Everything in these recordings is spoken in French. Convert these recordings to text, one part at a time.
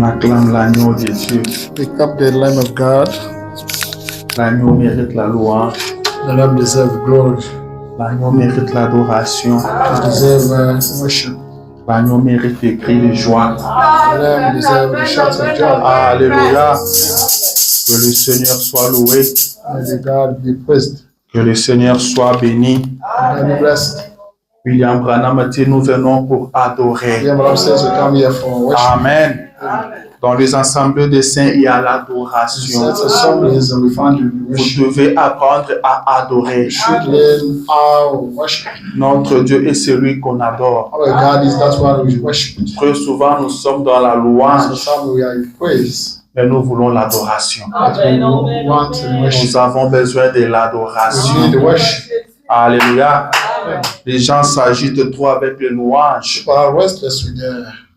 acclame l'agneau de Dieu. Pick up the Lamb of God. L'agneau mérite la louange. The Lamb deserves glory. L'agneau mérite l'adoration. It deserves worship. L'agneau mérite les cris de joie. The Lamb deserves the shouts of joy. Alléluia. Que le Seigneur soit loué. May the God be praised. Que le Seigneur soit béni. And be blessed. William Branham a dit, nous venons pour adorer. William Branham says we come here for worship. Amen. Dans les ensembles des saints, il y a l'adoration. That's assemblies and we find Vous worship. devez apprendre à adorer. We should learn how to worship. Notre Dieu est celui qu'on adore. Our God is that one we worship. Très souvent, nous sommes dans la louange, Sometimes we are in praise. mais nous voulons l'adoration. But we want to worship. Nous avons besoin de We need l'adoration. worship. Alléluia. Les gens s'agitent trop avec les louanges, People are restless with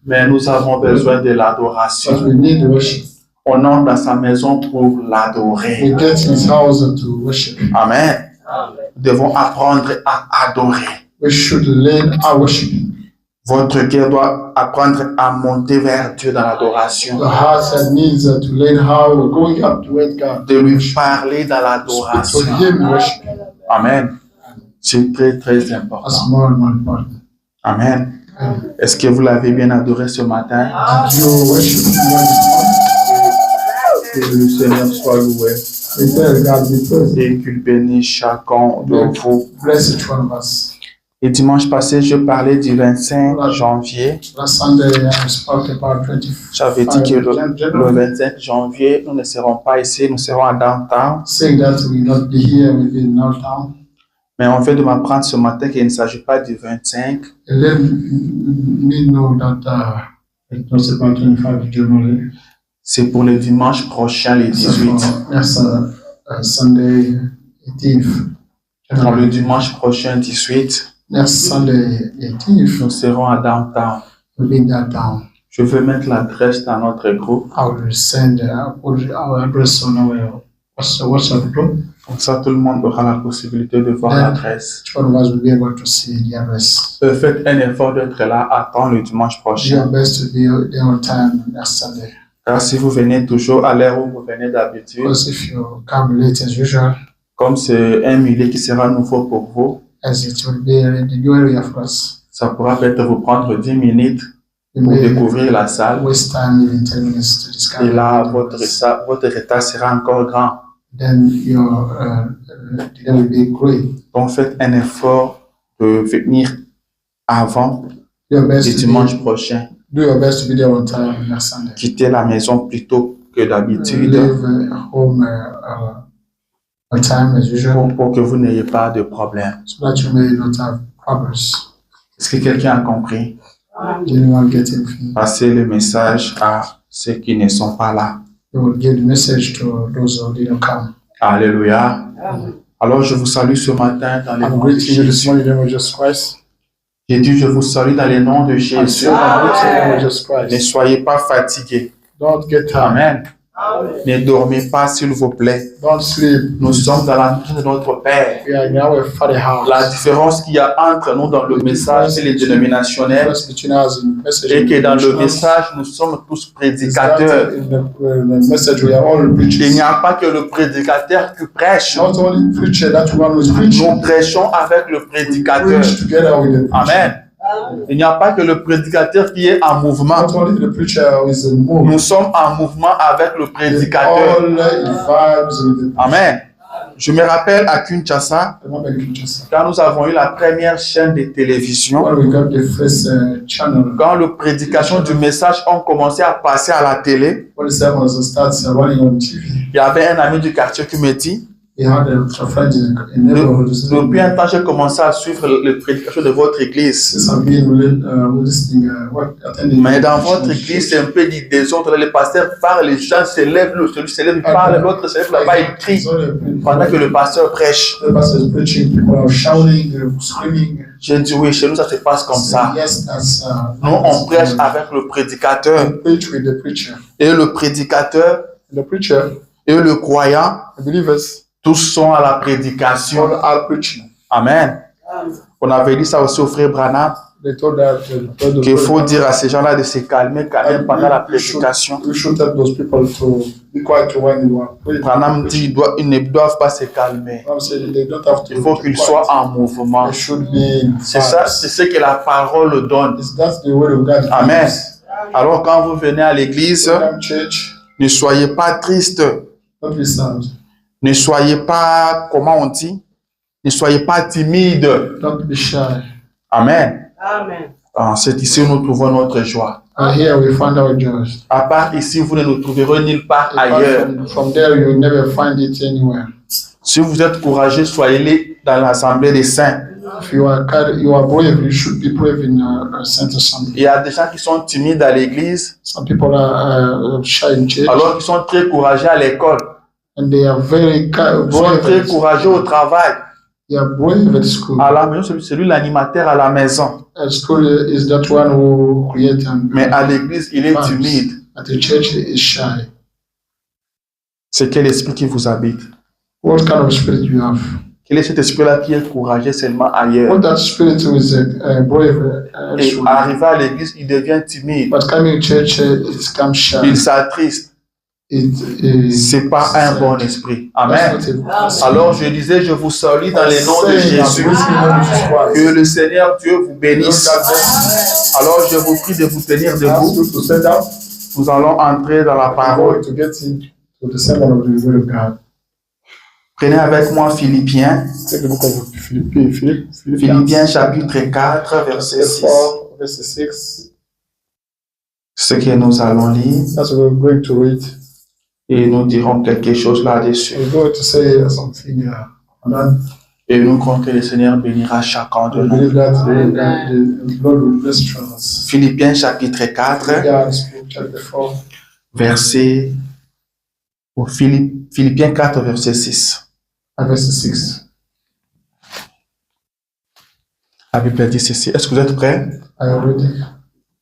mais nous avons besoin de but l'adoration. we need worship. On entre dans sa maison pour l'adorer. We get in his house to worship. Amen. Nous devons apprendre à adorer. We should learn our worship. Votre cœur doit apprendre à monter vers Dieu dans l'adoration. The heart needs to learn how we're going up toward God. De lui parler dans To l'adoration. him worship. Amen. C'est très, très important. That's more and more important. Amen. Est-ce que vous l'avez bien adoré ce matin? Did you worship him? Que le Seigneur soit loué We tell God be praised. et qu'il bénisse chacun de vous. Bless each one of us. Et dimanche passé, je parlais du 25 janvier. Last Sunday I spoke about 25. J'avais dit que le 25 janvier, nous ne serons pas ici, nous serons à downtown. Saying that we will not be here, we'll be in our town. Mais on vient de m'apprendre ce matin qu'il ne s'agit pas du 25, And let me know that it was about 25 January. c'est pour le dimanche prochain, le 18. Yes, Sunday 18th. Pour le dimanche prochain, 18, Next Sunday 18th, nous serons à downtown. we'll be in that town. Je veux mettre l'adresse dans notre groupe. I will send our address on our WhatsApp group. Comme ça, tout le monde aura la possibilité de voir l'adresse. Each one of us will be able to see the address. Faites un effort d'être là à temps le dimanche Do your prochain. best to be there on time next Sunday. Car si vous venez toujours à l'heure où vous venez d'habitude, Because if you come late as usual, comme c'est un milieu qui sera nouveau pour vous, as it will be in the new area for us, ça pourra peut-être vous prendre 10 minutes you pour may découvrir la salle. waste time even 10 minutes to discover. Et là, the votre address. retard sera encore grand. Then your delay will be great. Donc, faites un effort de venir avant Do your le best to dimanche prochain. do your best to be there on time next Sunday. Quittez la maison plus tôt que d'habitude Leave home on time as usual, pour que vous n'ayez pas de problème. so that you may not have problems. Est-ce que quelqu'un a compris? Did anyone get anything? Passez le message à ceux qui ne sont pas là. You will give the message to those who didn't come. Alléluia. Alors, je vous salue ce matin dans les I'm noms de greeting you this Jésus. morning in the name of Jesus Christ. J'ai dit, je vous salue dans les noms de I'm Jésus. saying I'm greeting you in the name of Jesus Ne Christ. soyez pas fatigués. Don't get tired. Amen. Ne dormez pas, s'il vous plaît. Don't sleep. Nous sommes dans la maison de notre Père. We are in our Father house. La différence qu'il y a entre nous dans le message et les dénominationnels Difference between us in message est que dans le and message, nous sommes tous is that prédicateurs. in the message we are all Il preachers. n'y a pas que le prédicateur qui prêche. Not only preacher, that one who is preaching. Nous prêchons avec le prédicateur. Preach together with the preacher. Amen. Il n'y a pas que le prédicateur qui est en mouvement. Not only the preacher who is in mood. Nous sommes en mouvement avec le prédicateur. All in vibes with the Amen. Je me rappelle à Kinshasa, Remember the preachers. quand nous avons eu la première chaîne de télévision, When we got the first channel, quand le prédication du message ont commencé à passer à la télé, when the sermons starts running on TV, il y avait un ami du quartier qui me dit, we had a friend in neighborhood who said, depuis un temps, j'ai commencé à suivre les prédications de votre église. since I've been listening, attending. Mais dans votre église, c'est un peu du désordre. Le pasteur parle, les gens se lèvent, celui se lève, il parle, l'autre se lève là-bas, il crie pendant que le pasteur prêche. The pastor is preaching, people are shouting, screaming. J'ai dit oui, chez nous, ça se passe comme ça. Yes, that's. Nous, on prêche avec le prédicateur. Preach with the preacher. Et le prédicateur The preacher, et le croyant, the believers, tous sont à la prédication. all are preaching. Amen. On avait dit ça aussi au frère Branham. They told that qu'il faut dire à ces gens-là de se calmer quand même pendant la prédication. We should tell those people to be quiet when you are praying. Branham dit ils ne doivent pas se calmer. They don't have to. Il faut qu'ils soient en mouvement. They should be. C'est ça, c'est ce que la parole donne. That's the word of God. Amen. Alors quand vous venez à l'église, ne soyez pas triste. Don't be sad. Ne soyez pas, comment on dit? Ne soyez pas timide. Don't be shy. Amen. Amen. C'est ici où nous trouvons notre joie. And here we find our joy. À part ici, vous ne nous trouverez nulle part ailleurs. From there, you never find it anywhere. Si vous êtes courageux, soyez dans l'assemblée des saints. If you are brave, you should be brave in a saint assembly. Il y a des gens qui sont timides à l'église, Some people are shy in church. alors qu'ils sont très courageux à l'école. And they are very Ils sont très courageux au travail. They are brave at school. À la maison, c'est lui l'animateur à la maison. At school is that one who creates them. Mais à l'église, il est timide. At the church, he is shy. C'est quel esprit qui vous habite? What kind of spirit you have? Quel est cet esprit-là qui est courageux seulement ailleurs? What that spirit is brave. Et arrivé à l'église, il devient timide. But coming to church, it becomes shy. Il s'attriste. C'est pas un bon esprit. Amen. Alors je disais, je vous salue dans les noms de Jésus. Que le Seigneur Dieu vous bénisse. Alors je vous prie de vous tenir debout. Nous allons entrer dans la parole. Prenez avec moi Philippiens. Philippiens chapitre 4, verset 6. Ce que nous allons lire. Et nous dirons quelque chose là-dessus. Et nous comptons que le Seigneur bénira chacun de nous. Philippiens chapitre 4, verset... Philippiens 4, verset 6. La Bible dit ceci. Est-ce que vous êtes prêts?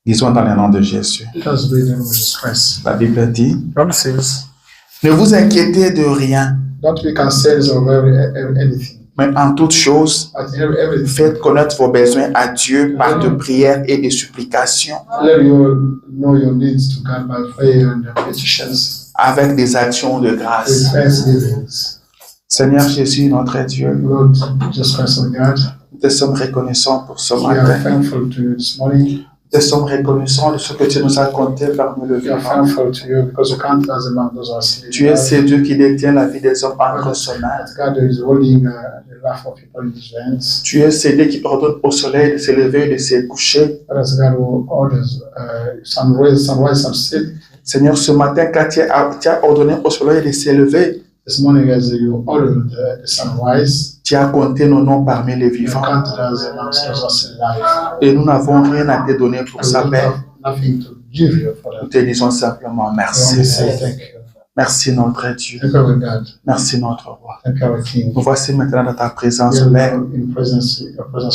Disons dans le nom de Jésus. La Bible dit... Ne vous inquiétez de rien. Don't be concerned over anything. Mais en toutes choses, faites connaître vos besoins à Dieu par de prières et de supplications. Let you know your needs to God by prayer and petitions. Avec des actions de grâce. With thanksgivings. Seigneur Jésus, notre Dieu, Lord Jesus Christ, our God, nous te sommes reconnaissants pour ce we are matin. thankful to you this morning. Nous te sommes reconnaissants de ce que tu nous as compté parmi le We are vivant. thankful to you because you can't us among those who are asleep. Tu es ce Dieu qui détient la vie des hommes entre ses mains. God is holding the life of people in his hands. Tu es ce Dieu qui ordonne au soleil de se lever et de se coucher. That is God who orders sunrise, sunset. Seigneur, ce matin, quand tu as ordonné au soleil de se lever, This morning, as you ordered the sunrise, tu as compté nos noms parmi les you vivants. counted us amongst those who are still alive. Et nous n'avons rien à te donner pour ça, We Père. have nothing to give you for Nous that. te disons simplement We only merci. say thank you. Merci notre Dieu. Thank you, our God. Merci notre roi. Thank you, our King. Nous voici maintenant dans ta présence, We are Père. now in your presence,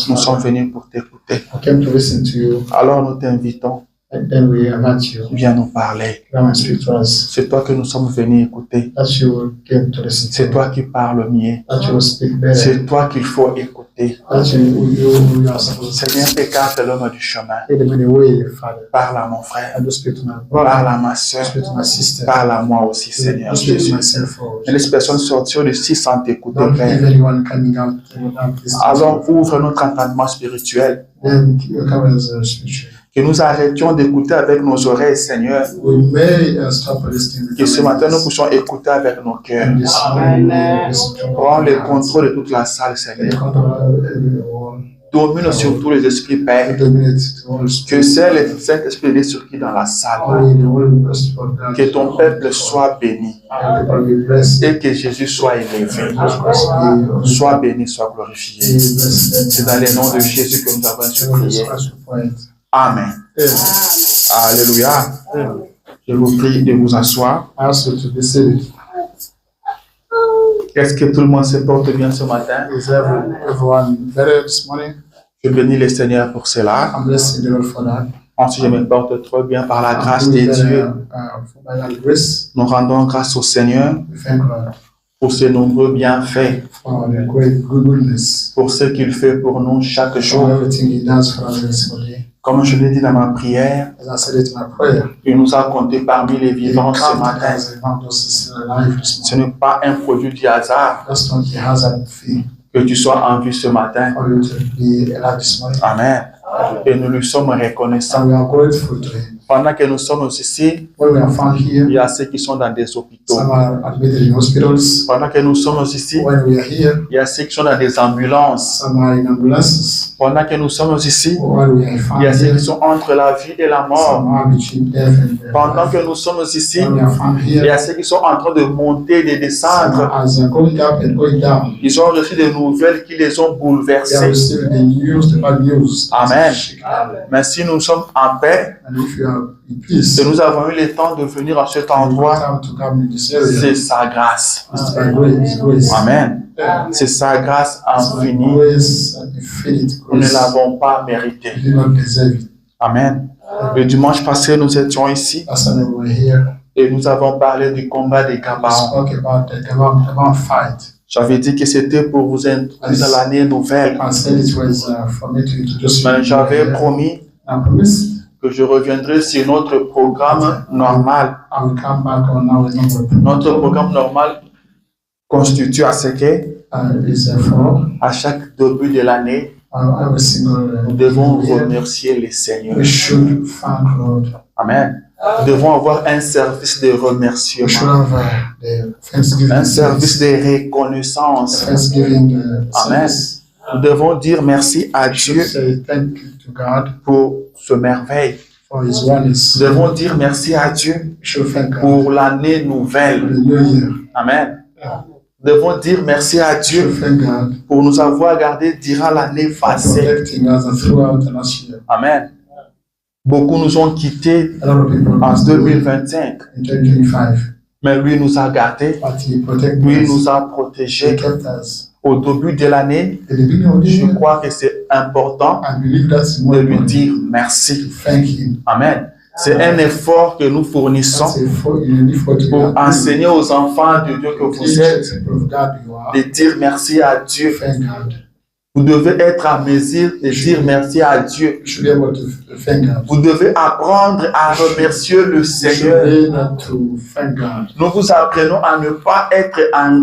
Nous sommes Father. venus pour t'écouter. We came to listen to you, Alors nous t'invitons. and then we invite you. Viens nous parler. Come and speak to us. C'est toi que nous sommes venus écouter. That you came to listen C'est to. toi qui parles mieux. That you will speak better. C'est toi qu'il faut écouter. That you are supposed to Seigneur, écarte l'homme du chemin. take them in the way, Father. Parle à mon frère. And you speak to my brother. Parle à ma soeur. Speak to my sister. Parle à moi aussi, Seigneur You speak to Jésus. myself also. Et laisse personne sortir d'ici sans t'écouter, Don't leave Père. anyone coming out without listening. Alors ouvre notre entendement spirituel. Then you come as a spiritual. Que nous arrêtions d'écouter avec nos oreilles, Seigneur. We may stop listening. with Que ce our matin, nous ears. puissions écouter avec nos cœurs. And this morning, we listen to Prends our le hearts. contrôle de toute la salle, And Seigneur. control everyone. Domine sur tous les esprits, Père. Dominate the Holy Que Spirit. seul le Saint-Esprit est sur qui dans la salle. Only the Holy Ghost for God. Que ton peuple soit béni. And people be blessed. Et que Jésus soit élevé. Jesus Christ be Soit béni, soit glorifié. blessed. C'est dans le nom de Jésus que nous avons ainsi Jesus prié. Christ we pray. Amen. Amen. Alléluia. Je vous prie de vous asseoir. I ask you to be seated. Est-ce que tout le monde se porte bien ce matin? Is everyone better this morning? Je bénis le Seigneur pour cela. I'm blessing the Lord for that. Ensuite, je me porte trop bien par la grâce I'm de doing better, Dieu. for by that grace. Nous rendons grâce au Seigneur We thank God pour ses nombreux bienfaits, for the great goodness, pour ce qu'il fait pour nous chaque for jour. everything He does for us every single day. Comme je l'ai dit dans ma prière, As I said it in my prayer, il nous a comptés parmi les He vivants ce counted matin. us among those still alive this Ce morning. n'est pas un produit du hasard That's not the hazard thing que tu sois en vie ce matin. for you to be alive this morning. Amen. Et nous lui sommes And reconnaissants. we are grateful to Him. Pendant que nous sommes ici, When we are found here, il y a ceux qui sont dans des hôpitaux. some are admitted in hospitals. Pendant que nous sommes ici, When we are here, il y a ceux qui sont dans des ambulances. some are in ambulances. Pendant que nous sommes ici, When we are found il y a ceux here, qui sont entre la vie et la mort. some are between death and Pendant life. que nous sommes ici, When we are found il y a here, ceux qui sont en train de monter, de some descendre. are as going up and going down. Ils ont reçu des nouvelles qui les ont They are bouleversés. receiving the news, the bad news. Amen. Mais si nous sommes en paix, And if you are in peace, et nous avons eu le temps de venir à cet you endroit, time to come in this area. c'est sa grâce. It's by grace, grace. Amen. Yeah. C'est sa grâce It's by infinie. grace and infinite Nous ne grace. l'avons pas mérité. You do not deserve it. Amen. Le dimanche passé, nous étions ici Last Sunday we were here. et nous avons parlé du combat des We Gabaons. spoke about the Gabaon fight. J'avais dit que c'était pour vous introduire dans l'année nouvelle. I said it was for me to introduce you. Mais j'avais promis I promise que je reviendrai sur notre programme normal. I will come back on our number. Notre programme normal constitue à ce que, Is for à chaque début de l'année, every single nous devons year. remercier le Seigneur. We should thank Lord. Amen. Nous devons avoir un service de We should remerciement, have the Thanksgiving un service service. de reconnaissance. Thanksgiving Amen. service. Nous devons dire merci à We should Dieu say thank you to God pour ce merveille. for His oneness. Nous devons dire merci à Dieu We should thank God pour l'année for nouvelle. the new year. Amen. Nous devons dire merci à We Dieu should thank God pour nous avoir gardés durant l'année for passée. protecting us throughout the last year. Amen. Beaucoup nous ont quittés A lot of people en passed away 2025, in 2025, mais lui nous a gardés, but He protected lui us. nous a He protégés. kept us. Au début de l'année, At the beginning of the je year, crois que c'est important I believe that's de more lui important dire to merci. thank Him. Amen. C'est un effort que nous fournissons That's an effort to pour enseigner aux enfants de Dieu que vous teach êtes, the people of God you are. de dire merci à Dieu. Thank God. Vous devez être à mesure de dire merci à Dieu. You should be able to thank God. Vous devez apprendre à remercier le You should Seigneur. learn to thank God. Nous vous apprenons à ne pas être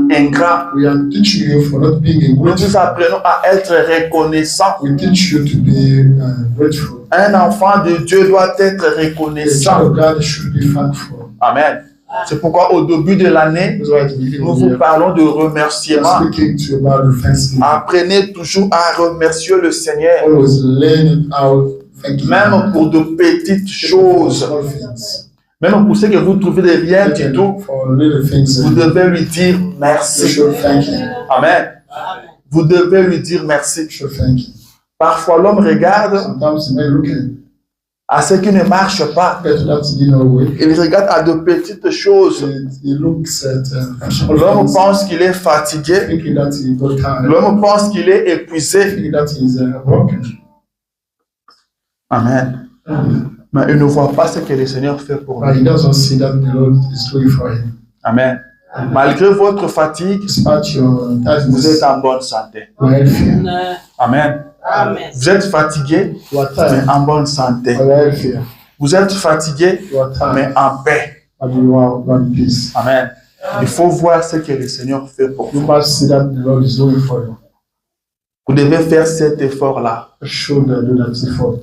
ingrat. We are teaching you for not being Nous ungrateful. vous apprenons à être reconnaissant. We teach you to be grateful. Un enfant de Dieu doit être The child reconnaissant. of God should be thankful. Amen. C'est pourquoi au début de l'année, That's why at the beginning nous of the vous year, parlons de we are remerciement. speaking to you about the thanksgiving. Apprenez toujours à remercier le Seigneur, Always learn how thank you. même pour de petites choses, Small things. même pour ce que vous trouvez de rien du tout. For little things, Vous devez lui dire you merci. should thank Him. Amen. Vous devez lui dire merci. You should thank Him. Parfois, l'homme regarde Sometimes you may look à ce qui ne marche pas. at that you know way. Il regarde à de petites choses. He looks at small L'homme things, pense qu'il est fatigué. thinking that he got tired, L'homme pense qu'il est épuisé. thinking that he's broken. Amen. Mais il ne voit pas ce que le Seigneur fait pour But lui. he doesn't see that the Lord is doing for him. Amen. Malgré votre fatigue, Despite your vous tiredness, êtes en bonne santé. you are healthy. Amen. Amen. Vous êtes fatigué, You are mais tired, en bonne santé. but you are healthy. Vous êtes fatigué, You are mais tired, en paix. but you are in peace. Amen. Il faut voir ce que le Seigneur fait pour You vous. must see that the Lord is doing for you. Vous devez faire cet effort-là. You should do that effort.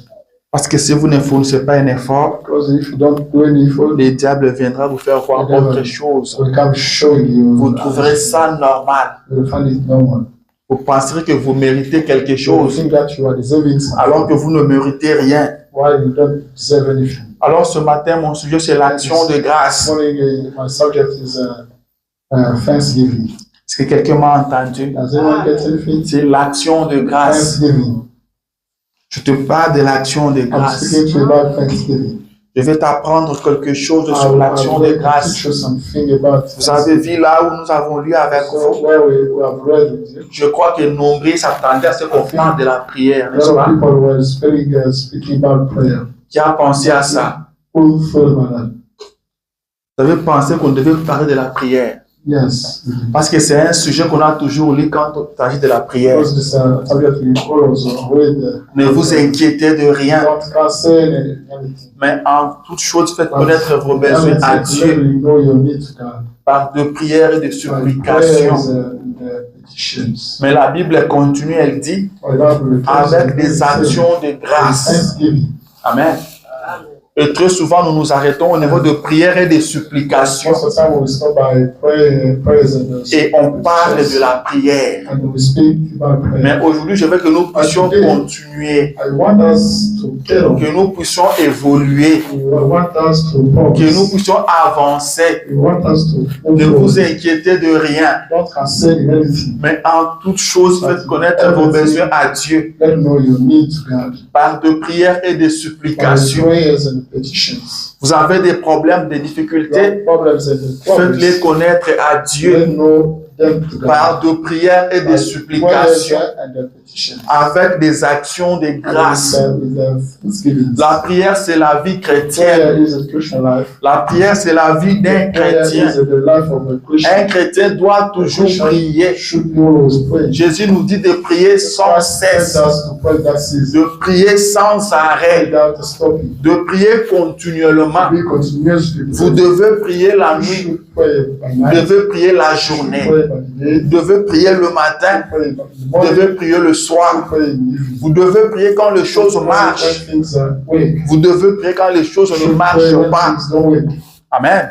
Parce que si vous ne fournissez pas un effort, Because if you don't do any effort, le diable viendra vous faire voir autre chose. will come showing you. Vous trouverez ça normal. You will find it normal. Vous penserez que vous méritez quelque You chose, think that you are deserving something, alors que vous ne méritez rien. while you don't deserve anything. Alors ce matin, mon sujet, c'est l'action de This grâce. morning, my subject is Thanksgiving. Est-ce que quelqu'un m'a entendu? Does anyone get anything? C'est l'action de grâce. Thanksgiving. Je te parle de l'action de I'm grâce. speaking to you about Thanksgiving. Je vais t'apprendre quelque chose I sur will l'action de teach grâce. you something about Vous avez vu là où nous avons lu avec So, vous. where we have read with you. Je crois que nombreux s'attendaient à ce qu'on parle de la prière, A n'est-ce lot of pas? people were speaking about prayer. Qui a pensé à ça? Who thought about that? Vous avez pensé qu'on devait parler de la prière. Yes. Parce que c'est un sujet qu'on a toujours lu quand il s'agit de la prière. Because this subject we always read. Ne vous inquiétez de rien, Don't concern anything. mais en toute chose, faites connaître vos besoins à Let Dieu you know your needs to God. par de prières et de By supplications. prayers and petitions. Mais la Bible continue, elle dit, avec des actions de grâce. Thanksgiving. Amen. Et très souvent, nous nous arrêtons au niveau de prières et de supplications. Most of the time we stop by prayers and Et on parle de la prière. and we speak about prayer. Mais aujourd'hui, je veux que nous puissions continuer, I want us to get on. que nous puissions évoluer, We want us to que nous progress. puissions avancer. We want us to Ne move vous forward. inquiétez de rien, Don't concern anything. mais en toute chose, faites connaître vos besoins à Dieu Let them know your needs to God. par de prières et de By supplications. prayers and petitions. Vous avez des problèmes, des Your difficultés, problems and faites-les problems. connaître à Let Dieu know them to God. par de prières et de By supplications, prayers and petitions. avec des actions de grâce. With thanksgiving. La prière, c'est la vie chrétienne. Prayer is a Christian life. La prière, c'est la vie d'un Prayer chrétien. is the life of a Christian. Un chrétien doit toujours prier. Should always pray. Jésus nous dit de prier sans cesse, us to pray that season. de prier sans arrêt, Without stopping. de prier continuellement. Be continuously. Vous devez prier la You nuit, should pray by vous night. devez prier la journée, Pray by day. vous devez prier le matin, Pray by the vous morning. devez prier le soir, Pray in the evening. vous devez prier quand les choses marchent, When things are weak. vous devez prier quand les choses ne Pray marchent when pas. things don't work. Amen.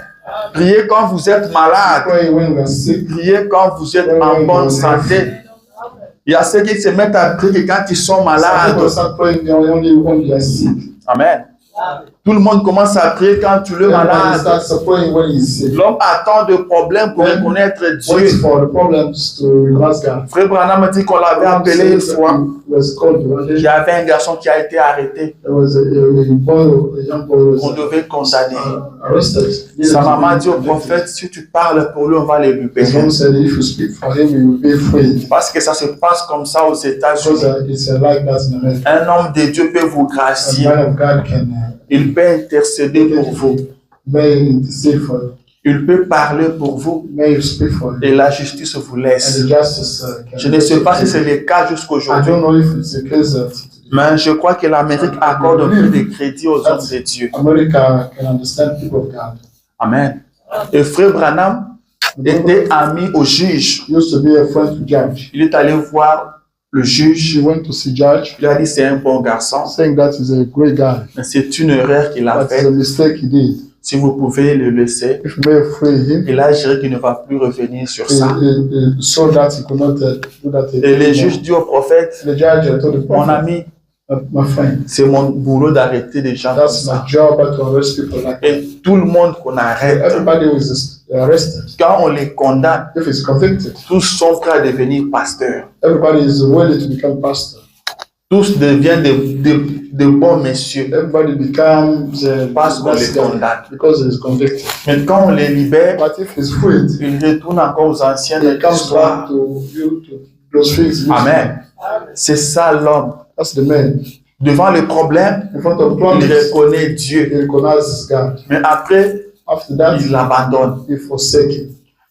Priez quand vous êtes malade, Pray when we are sick. priez quand vous êtes en bonne santé. Il y a ceux qui se mettent à prier quand ils sont Some malades. people start praying only when they are sick. Amen. Tout le monde commence à prier quand tu es Everybody malade. starts praying when he's sick. L'homme attend de problèmes pour reconnaître Wait Dieu. for the problems to ask God. Frère Branham dit qu'on l'avait appelé une fois. Was called one day. Il y avait un garçon qui a été arrêté, There was a boy, a young boy qu'on was devait condamner. arrested. Sa maman dit au prophète, si tu parles pour lui, on va le His libérer. mom said, if you speak for him, he will be free. Parce que ça se passe comme ça aux Because États-Unis. it's like that in America. Un homme de Dieu peut vous A gracier. man of God can Il peut intercéder pour vous. may intercede for you. Il peut parler pour vous. May you speak for you. Et la justice vous And laisse. the justice can. Je ne sais pas si c'est le cas I jusqu'aujourd'hui. don't know if it's the case that Mais je crois que l'Amérique accorde un peu de crédit aux hommes de Dieu. America can understand people of God. Amen. Et frère Branham était ami au juge. He used to be a friend to judge. Il est allé voir le juge. She went to see judge, Il lui a dit c'est un bon garçon. saying that he's a great guy. Mais c'est une erreur qu'il a But it's a faite. mistake he did. Si vous pouvez le laisser, If you may free him, il a juré qu'il ne va plus revenir sur ça. so that he could not do that. Et le juge dit au prophète, The judge told the mon prophet, ami, my friend, c'est mon boulot d'arrêter des gens comme that's ça. my job to arrest people like that. Et tout le monde qu'on arrête, Everybody who is arrested, quand on les condamne, if he's convicted, tous sont prêts à devenir pasteurs. everybody is ready to become pastor. Tous deviennent de bons messieurs Everybody becomes parce qu'on les condamne. because he's convicted. Mais quand on les libère, But if he's freed, ils retournent encore aux anciennes he comes histoires. back to you to those things. Amen. C'est ça l'homme. That's the man. Devant le problème, In front of il problems, reconnaît Dieu. he recognizes God. Mais après, After that, il l'abandonne. he forsake him.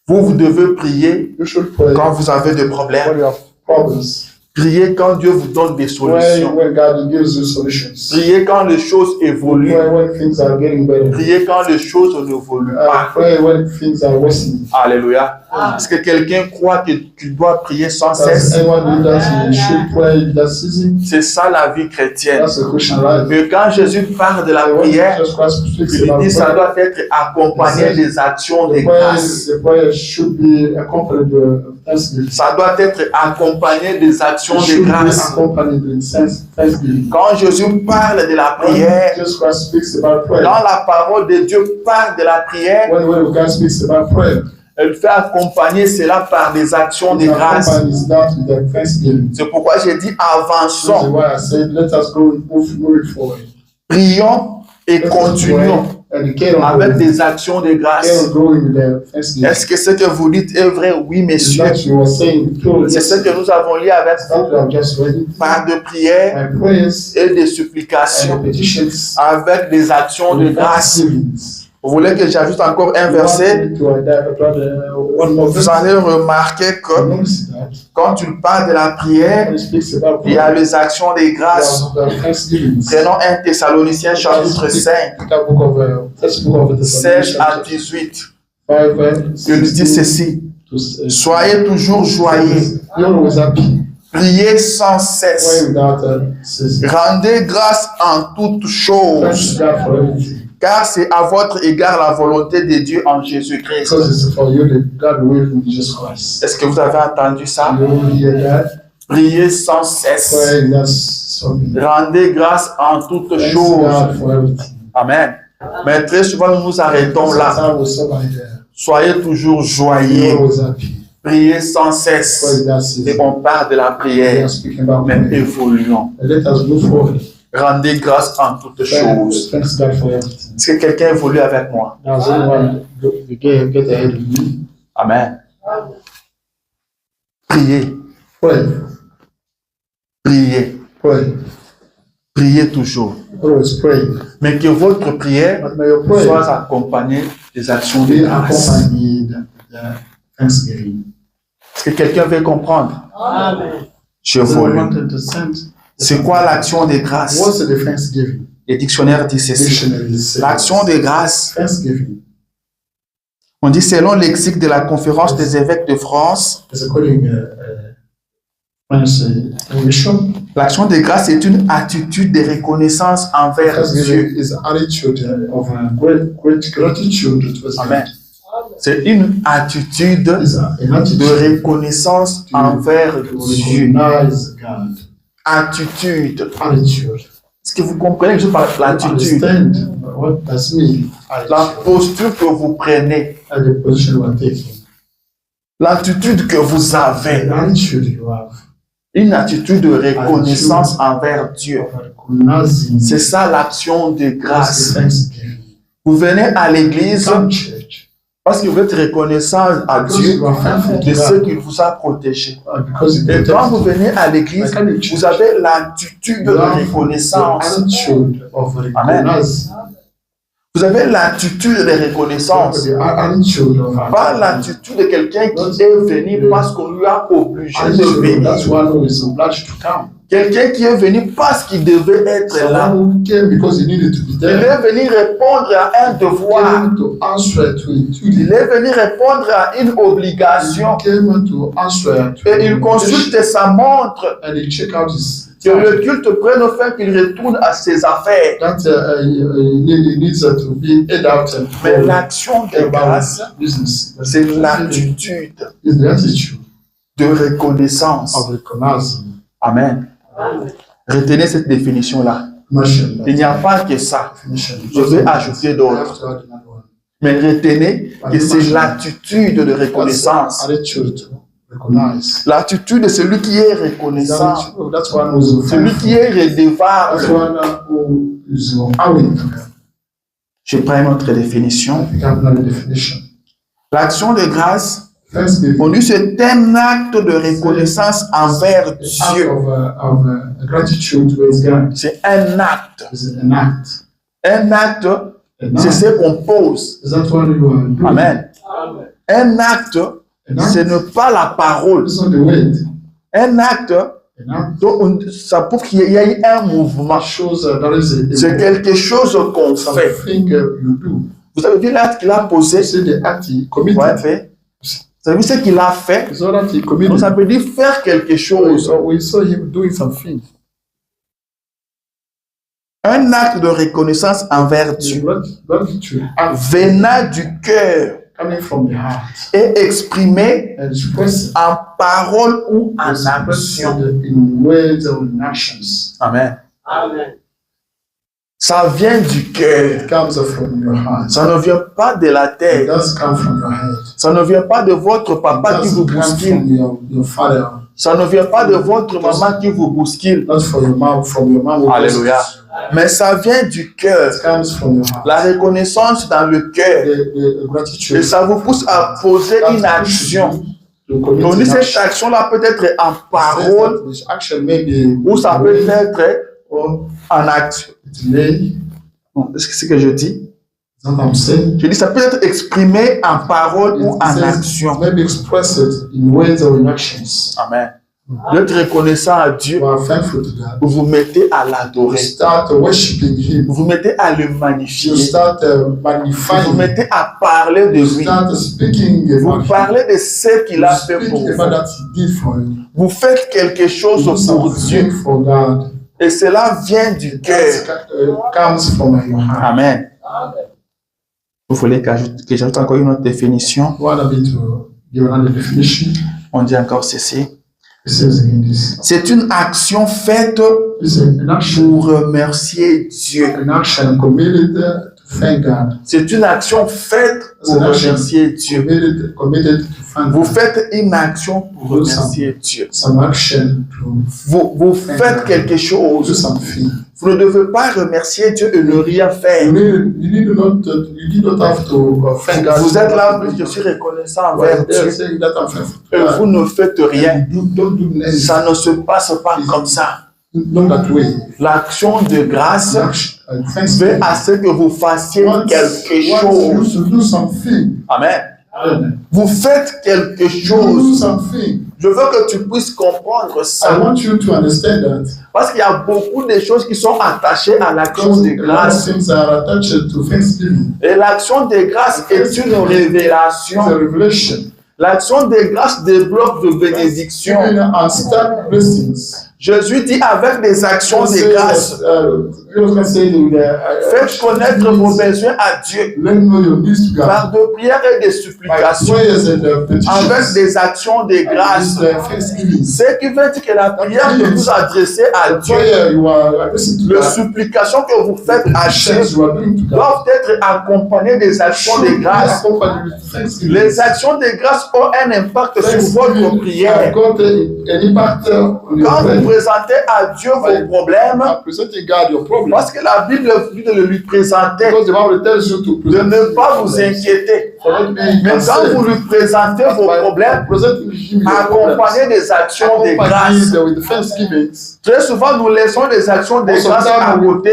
Vous devez prier You should pray quand vous avez des when problèmes. you have problems. Priez quand Dieu vous donne des solutions. When God gives you solutions. Priez quand les choses évoluent. Pray when things are getting better. Priez quand les choses n'évoluent pas. Pray when things are worsening. Alléluia. Est-ce que quelqu'un croit que tu dois prier sans Does cesse? anyone do that? You should pray that season. C'est ça la vie chrétienne. That's a Christian life. Mais quand Jésus parle de la When prière, Jesus Christ speaks il about dit que ça prayer, doit être accompagné des actions de grâce. the prayer should be accompanied with thanksgiving. Ça doit être accompagné des actions It de should be grâce. accompanied with thanksgiving. Quand Jésus parle de la When prière, Jesus Christ speaks about prayer, quand la parole de Dieu parle de la prière, when the word of God speaks about prayer, elle fait accompagner cela par des actions de it grâce. accompanies that with the thanksgiving. C'est pourquoi j'ai dit This is avançons, why I said, let us go move forward. prions et Let us continuons pray and carry on avec growing. des actions de Carry grâce. on growing with the thanksgiving. Est-ce que ce que vous dites est vrai? Oui, Is messieurs. that you are saying truly? C'est ce que nous avons lu avec That we vous have just read it. par de prières My prayers et des and supplications petitions avec des actions de grâce. thanksgivings. Vous voulez que j'ajoute encore un verset? Vous allez remarquer que quand tu parles de la prière, il y a les actions des grâces. Prenons 1 Thessaloniciens chapitre 5, 16 à 18. Je lui dis ceci. Soyez toujours joyeux. Priez sans cesse. Rendez grâce en toutes choses. Car c'est à votre égard la volonté de Dieu en Jésus-Christ. Est-ce que vous avez entendu ça? Priez sans cesse. Rendez grâce en toutes choses. Amen. Mais très souvent, nous nous arrêtons là. Soyez toujours joyeux. Priez sans cesse. Et on parle de la prière. Mais évoluons. Rendez grâce en toutes choses. Est-ce que quelqu'un évolue avec moi? Amen. Priez. Priez. Priez toujours. Mais que votre prière soit accompagnée des actions de grâce. Est-ce que quelqu'un veut comprendre? Je vole. C'est quoi l'action de grâce? Les dictionnaires disent ceci. L'action de grâce, on dit selon le lexique de la conférence des évêques de France, l'action de grâce est une attitude de reconnaissance envers Dieu. Amen. C'est une attitude de reconnaissance envers Dieu. Attitude. Est-ce que vous comprenez que je parle de l'attitude? La posture que vous prenez. L'attitude que vous avez. Une attitude de reconnaissance envers Dieu. C'est ça l'action de grâce. Vous venez à l'église parce que vous êtes reconnaissant à Dieu de ce qu'il vous a protégé. Et quand vous venez à l'église, vous avez l'attitude de reconnaissance. Amen. Vous avez l'attitude de reconnaissance. Pas l'attitude de quelqu'un qui est venu parce qu'on lui a obligé de venir. Quelqu'un qui est venu parce qu'il devait être là. Il est venu répondre à un devoir. Il est venu répondre à une obligation. Et il consulte sa montre. Que le culte prenne fin, qu'il retourne à ses affaires. Mais l'action de grâce, c'est l'attitude de reconnaissance. Amen. Retenez cette définition-là. Il n'y a pas que ça. Je vais ajouter d'autres. Mais retenez que c'est l'attitude de reconnaissance. L'attitude de celui qui est reconnaissant. Celui qui est redevable. Je prends une autre définition. L'action de grâce, on dit c'est un acte de reconnaissance envers Dieu. C'est un acte. Un acte, c'est ce qu'on pose. Amen. Un acte, ce n'est pas la parole. Un acte, donc, ça prouve qu'il y a eu un mouvement. C'est quelque chose qu'on fait. Vous avez vu l'acte qu'il a posé? Ouais, fait. Vous avez vu ce qu'il a fait? Donc, ça veut dire faire quelque chose. Un acte de reconnaissance envers Dieu venant du cœur et exprimé en parole ou en action. Amen. Ça vient du cœur. Ça ne vient pas de la tête. Ça ne vient pas de votre papa qui vous bouscule. Ça ne vient pas de votre maman qui vous bouscule. Alléluia. Mais ça vient du cœur. La reconnaissance dans le cœur. Et ça vous pousse à poser une action. Donc cette action-là peut être en parole ou ça peut être en action. Est-ce que c'est ce que je dis? Je dis, ça peut être exprimé en parole ou en action. Maybe express it in words or in actions. Amen. Vous êtes reconnaissant à Dieu. You are thankful to God. Vous vous mettez à You l'adorer. start worshiping Him. Vous vous mettez à le magnifier. You start Vous magnifying. vous mettez à parler de You lui. start speaking Vous about Him. parlez de ce qu'il a fait Speak pour vous. about that He did for you. Vous faites quelque chose You do pour Dieu. something for God. Et cela vient du cœur. That comes from your heart. Amen. Vous voulez que j'ajoute encore une autre définition? What a bit to give another definition. On dit encore ceci. It says again this. C'est une action faite It's an action. pour remercier Dieu. An action committed to thank God. C'est une action faite pour remercier Dieu. Committed to thank Vous God. faites une action pour remercier Dieu. Some action to Vous faites quelque do chose. something. Vous ne devez pas remercier Dieu et ne rien faire. You did not have to thank God. Vous êtes là, je suis reconnaissant envers Dieu. Saying that I'm thankful. Et vous ne faites rien. Don't do anything. Ça ne se passe pas comme ça. Not that way. L'action de grâce veut Thanksgiving. à ce que vous fassiez quelque Once chose. you do something, Amen. Vous faites quelque you do chose. something. Je veux que tu puisses comprendre I ça. want you to understand that. Parce qu'il y a beaucoup de choses qui sont attachées à l'action de Because a lot of grâce. things are attached to Thanksgiving. Et l'action de grâce est une It's a révélation. revelation. L'action de grâce débloque de bénédictions. Giving and start blessings. Jésus dit avec des actions de grâce, faites connaître vos besoins à Dieu Let me know your needs to God. par de prières et des By supplications, prayers and avec petitions. des actions de grâce. Thanksgiving. Ce qui veut dire que la prière que vous adressez à The Dieu, prayer you are addressing to les God. supplications que vous faites à Dieu, Actions you are doing to God. doivent être accompagnées des actions de grâce. Accompanied with thanksgiving. Les actions de grâce ont un impact sur votre prière. Got an impact on your Quand vous prayer. présentez à Dieu vos problèmes, By presenting God your problem. parce que la Bible dit de le lui présenter, Because the Bible tells you to de present ne pas vous inquiéter. Mais quand vous lui présentez vos problèmes, presenting him your problems, accompagnez des actions de grâce. accompanied with thanksgiving. Très souvent, nous laissons des actions de Most of grâce à côté.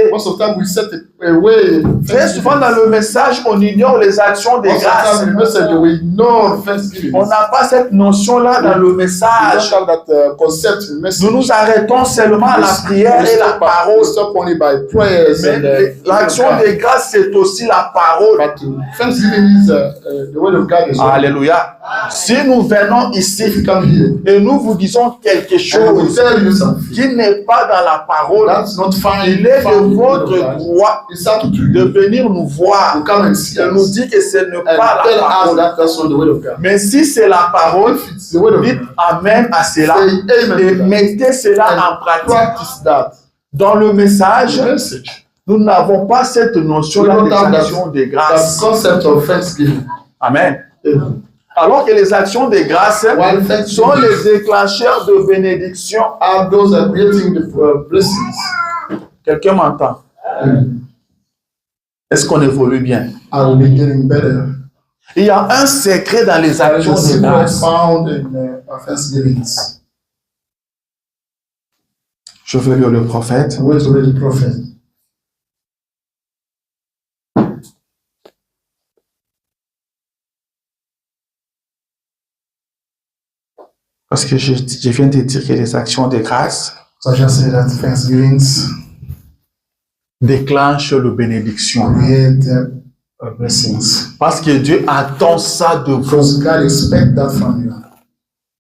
we set away. Très souvent, dans le message, on ignore les actions de Most of grâce. the message we ignore thanksgiving. On n'a pas cette notion-là dans le We message. don't have that concept in message. Nous nous arrêtons seulement à la prière et la We parole. stop only by prayers Mais and l'action de grâce, c'est aussi la parole. But thanksgiving is the word of God as well. Alléluia. Si nous venons If ici you come here et nous vous disons quelque and we chose tell you something qui n'est pas dans la parole, that's not fine, il est fine de word of votre God. droit It's up to de you venir nous voir to come and see et nous us dire que ce n'est and pas la tell us parole. that that's not the word of God. Mais si c'est la parole, If it's the word of dites God, Amen à cela say amen et to that. mettez cela en And pratique. practice that. Dans le message, The message. nous n'avons pas cette notion-là We don't des have actions de That grâce. concept of thanksgiving. Amen. Amen. Alors que les actions de grâce While thanksgiving sont les déclencheurs de bénédiction. are those are creating the blessings. Quelqu'un m'entend? Est-ce qu'on évolue bien? Are we getting better? Il y a un secret dans les There is actions a de secret grâce. found in thanksgivings. Je veux lire le prophète. I'm going to read the prophet. Parce que je viens de dire que les actions de grâce So I just say that thanksgivings déclenchent la bénédiction. create blessings. Parce que Dieu attend ça de vous. Because God expects that from you.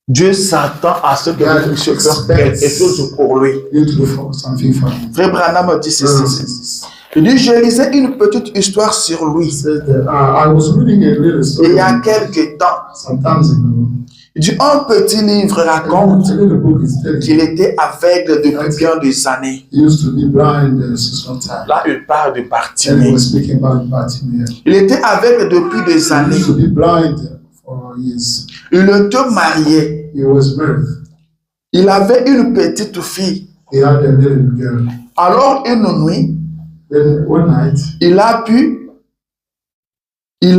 Dieu s'attend à ce que vous puissiez faire quelque chose pour lui. You to do for something for him. Frère Branham dit ceci. Il dit, je lisais une petite histoire sur lui. He said that, I was reading a little Il story y a quelque temps. sometimes ago. Il dit, un petit livre raconte A little book is telling qu'il était aveugle depuis bien des années. he used to be blind since some time. Là, il parle de And he Bartimée. was speaking about Bartimaeus. Il était aveugle depuis des He années. used to be blind for years. Il était marié. He was married. Il avait une petite fille. He had a little girl. Alors, une nuit, Then one night, il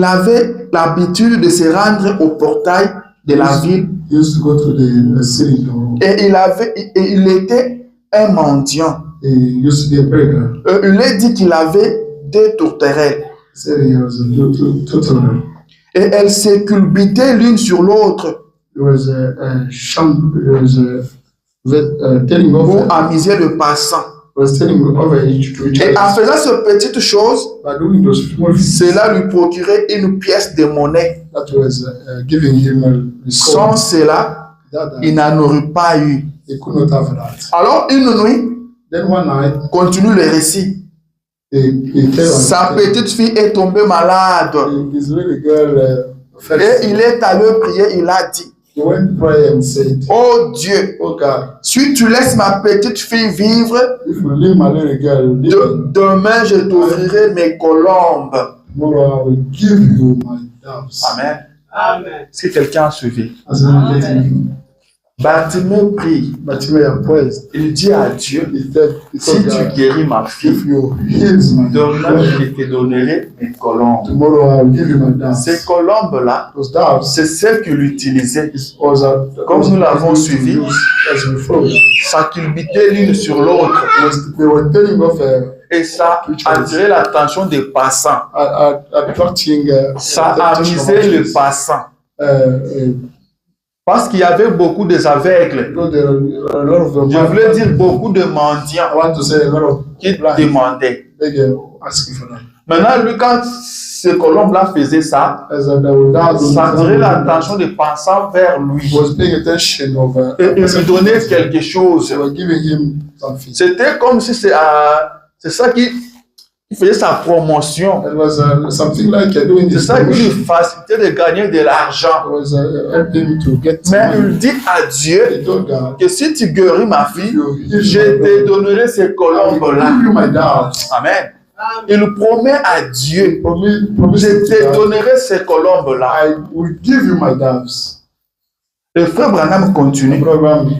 avait l'habitude de se rendre au portail de la ville he used to go to the city door. et il était un mendiant. He used to be a beggar. Il a dit qu'il avait deux tourterelles. said he was totally. Et elles s'éculbutaient l'une sur l'autre It was telling pour over. amuser le passant. Was telling over each to each Et en other. faisant cette petite chose, By doing those small things, cela lui procurait une pièce de monnaie. that was giving him a Sans coin. cela, That il n'en aurait pas eu. he could not have that. Alors, une nuit, Then one night, continue le récit. he fell on Sa petite fille est tombée malade. his little girl fell Et sick. il est allé prier, il a dit, He went to pray and said, oh Dieu, "Oh God, si tu laisses ma petite fille vivre, if you leave my little girl living, demain je t'offrirai mes colombes. tomorrow I will give you my doves." Amen. Amen. Est-ce que quelqu'un a suivi? As I'm getting, Bartimée prie. Bartimaeus praised. Il dit à Dieu, He said, si tu guéris ma fille, if you heal my demain girl, je te donnerai mes colombes. tomorrow I will give you my doves. Ces colombes-là, Those doves c'est celles qu'il utilisait. was Comme nous l'avons used to suivi. use as before. Ça culbutait l'une sur l'autre. They were telling of Et ça attirait l'attention des passants. attracting. Ça amusait le passant. Parce qu'il y avait beaucoup des aveugles. There are a lot of them. Je voulais dire beaucoup de mendiants I want to say a lot of qui blind demandaient. beggars asking for that. Maintenant, lui, quand ces colombes-là faisaient ça, As they were down, ça attirait l'attention des passants vers lui. was paying attention of. Et il lui donnait quelque chose. They were giving him something. C'était comme si c'est ça qui faisait sa promotion. It was something like doing C'est this. ça qui lui It facilitait de gagner de l'argent. was helping to get Mais money. il dit à Dieu He told God, que si tu guéris ma fille, you heal je my te daughter, donnerai ces I will colombes-là. give you my doves. Amen. Il promet à Dieu, Promise je to te God, donnerai ces colombes-là. I will give you my doves. Le frère Branham continue.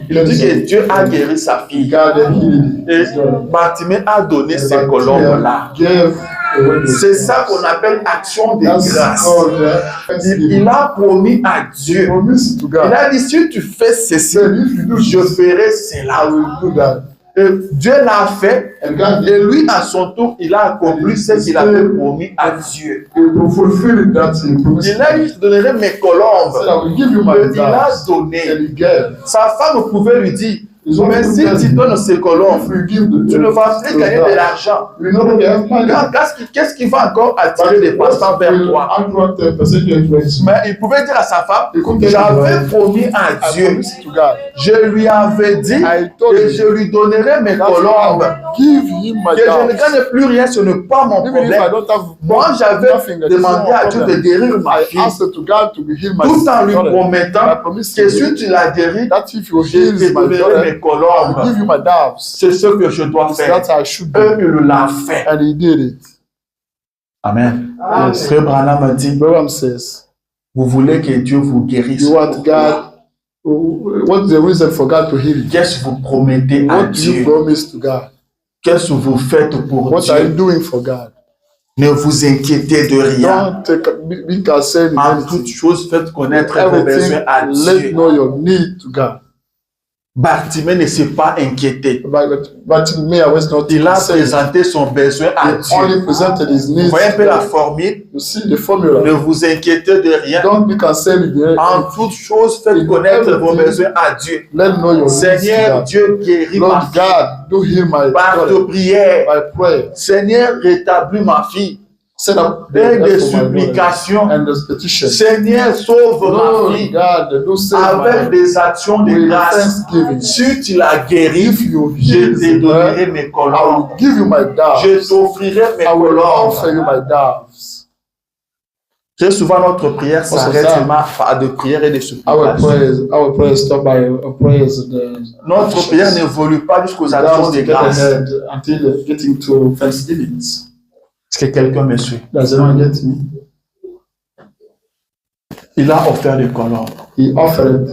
Il dit que Dieu a guéri sa fille. God healed Et his daughter. Bartimée a donné ces And colombes-là. gave away the- C'est ça qu'on appelle action de That's grâce. called Il thanksgiving. a promis à Dieu. Promise to Il God. a dit, si tu fais ceci, Said, if you do je this, ferai I cela. will do that. Et Dieu l'a fait. And God Et lui, à son tour, il a accompli ce qu'il avait promis à Dieu. will fulfill that he promised. Il a dit, je te donnerai mes Said, colombes. I will give you my Il a doves. donné. And he gave. Sa femme pouvait lui dire, Ils ont mais si tu donnes ces If colombes, you give the tu ne vas plus gagner de l'argent. You know that they have money. Qu'est-ce qui va encore attirer des passants vers toi? Attract a percentage raise. Mais il pouvait dire à sa femme, Il comptait j'avais promis à I Dieu, promise to God. je lui avais dit I told que him je lui donnerai mes that I colombes. will give him my Que je ne doves. gagne plus rien, ce n'est pas mon Even if I problème. don't have Moi, j'avais nothing, that is demandé no à Dieu de problem. guérir ma I fille, asked to God to heal my tout en lui daughter. I promettant promise que you si tu la guéris, that if you je heal te my donnerai daughter, mes I will colombes. give you my doves. C'est ce que je dois faire. That I should Eux, do. il l'a fait. And he did it. Amen. Amen. Frère Branham a dit, Abraham says, vous voulez que Dieu vous guérisse. you want God, what's the reason for God to heal you? Qu'est-ce que vous promettez à What do you Dieu? promise to God? Qu'est-ce que vous faites pour What are you Dieu? doing for God? Ne vous inquiétez de rien. Don't be concerned in En anything. toute chose, faites connaître vos Everything, besoins à let Dieu. know your need to God. Bartimée ne s'est pas inquiété. But me, I was not Il a concerned. présenté son besoin à He Dieu. only presented his Vous needs. voyez un to peu la God. formule? You see the formula. Ne vous inquiétez de rien. Don't be concerned with En anything. toute chose, faites connaître vos besoins à Dieu. Let know your needs Seigneur, to God. Dieu guérit ma Lord fille God, do heal my par daughter de prière. by prayer. Seigneur, rétablis ma fille. Set up Et des for my daughter supplications. and the petition. Seigneur, sauve ma Lord fille God, do save my avec daughter. des actions de With grâce. thanksgiving. Si tu la guéris, If you je heal te her, donnerai mes I colombes. will give you my Je doves. t'offrirai mes I will offer colombes. you my doves. Très souvent, notre prière s'arrête ça. seulement à de prières et de Our supplications. prayers stop by prayers. Notre prière n'évolue pas jusqu'aux actions de Get grâce. ahead until getting to thanksgivings. Est-ce que quelqu'un me suit? Does anyone get me? Il a offert des colombes. He offered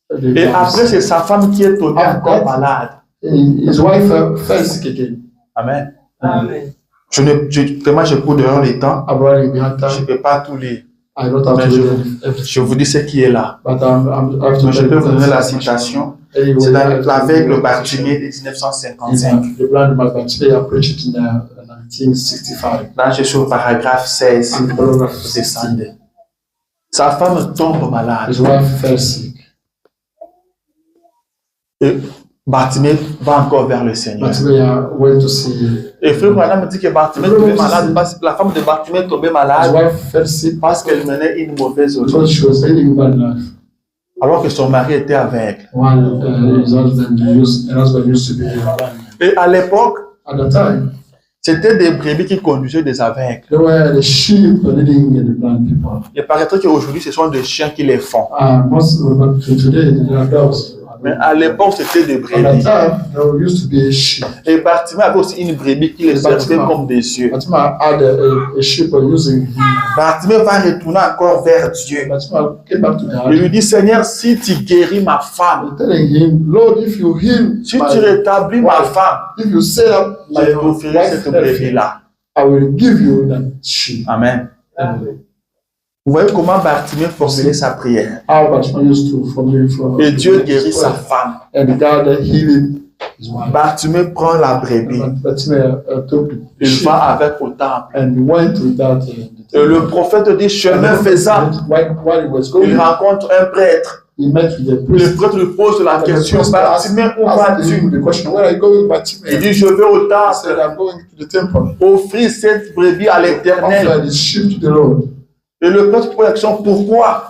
the Et après, doves. c'est sa femme qui est tombée encore malade. His wife fell sick again. Amen. Amen. Vraiment, je cours dehors les temps. I'm running behind Je ne time. peux pas tous les. I don't have Mais to je, do je everything. vous dis ce qui est là. But I have to Je tell peux you vous donner la that- citation. Anyway, C'est I dans have to l'aveugle do Bartimée it. de 1955. The blind man Bartimaeus, I preached it in 1965. Là, je suis au paragraphe 16. And paragraph Vous 16. descendez. Sa femme tombe malade. His wife fell sick. Et Bartimée va encore vers le Seigneur. Bartimaeus went to see. Et frère Branham me dit que Bartimée est tombé malade parce que la femme de Bartimée est tombée His malade wife fell sick parce qu'elle menait une mauvaise vie. because she was leading a bad life. Alors que son mari était aveugle. While his husband used to be blind. Et à l'époque, At the time, c'était des brebis qui conduisaient des aveugles. there were the sheep leading the blind people. Il paraîtrait qu'aujourd'hui, ce sont des chiens qui les font. But today, there are dogs. Mais à l'époque, c'était des At that brebis. time, there used to be a sheep. Et Bartimée avait aussi une brebis qui les servait comme des yeux. Fatima had a sheep using him. Bartimée va retourner encore vers Dieu. Fatima came back to Il God. lui dit, Seigneur, si tu guéris ma femme, Telling him, Lord, if you heal si my tu rétablis ma femme, if you set up je my t'offrirai cette wife, brebis-là. I will give you that sheep. Amen. Vous voyez comment Bartimée formulait sa prière. How Fatima used to formulate for Et Dieu guérit sa femme. and God healing his wife. Bartimée prend la brebis. Fatima took the Il sheep va avec au temple. and went with that. Et le prophète dit, chemin faisant, While he was il going, rencontre un prêtre. he met with the Le priest. prêtre lui pose la question, Bartimée, où Asked vas-tu? him the question, where are you going, Fatima? Il dit, je vais au He said, temple, I'm going to the temple. offrir cette brebis à l'Éternel. Offer the sheep to the Lord. Et le prêtre pose la question, pourquoi?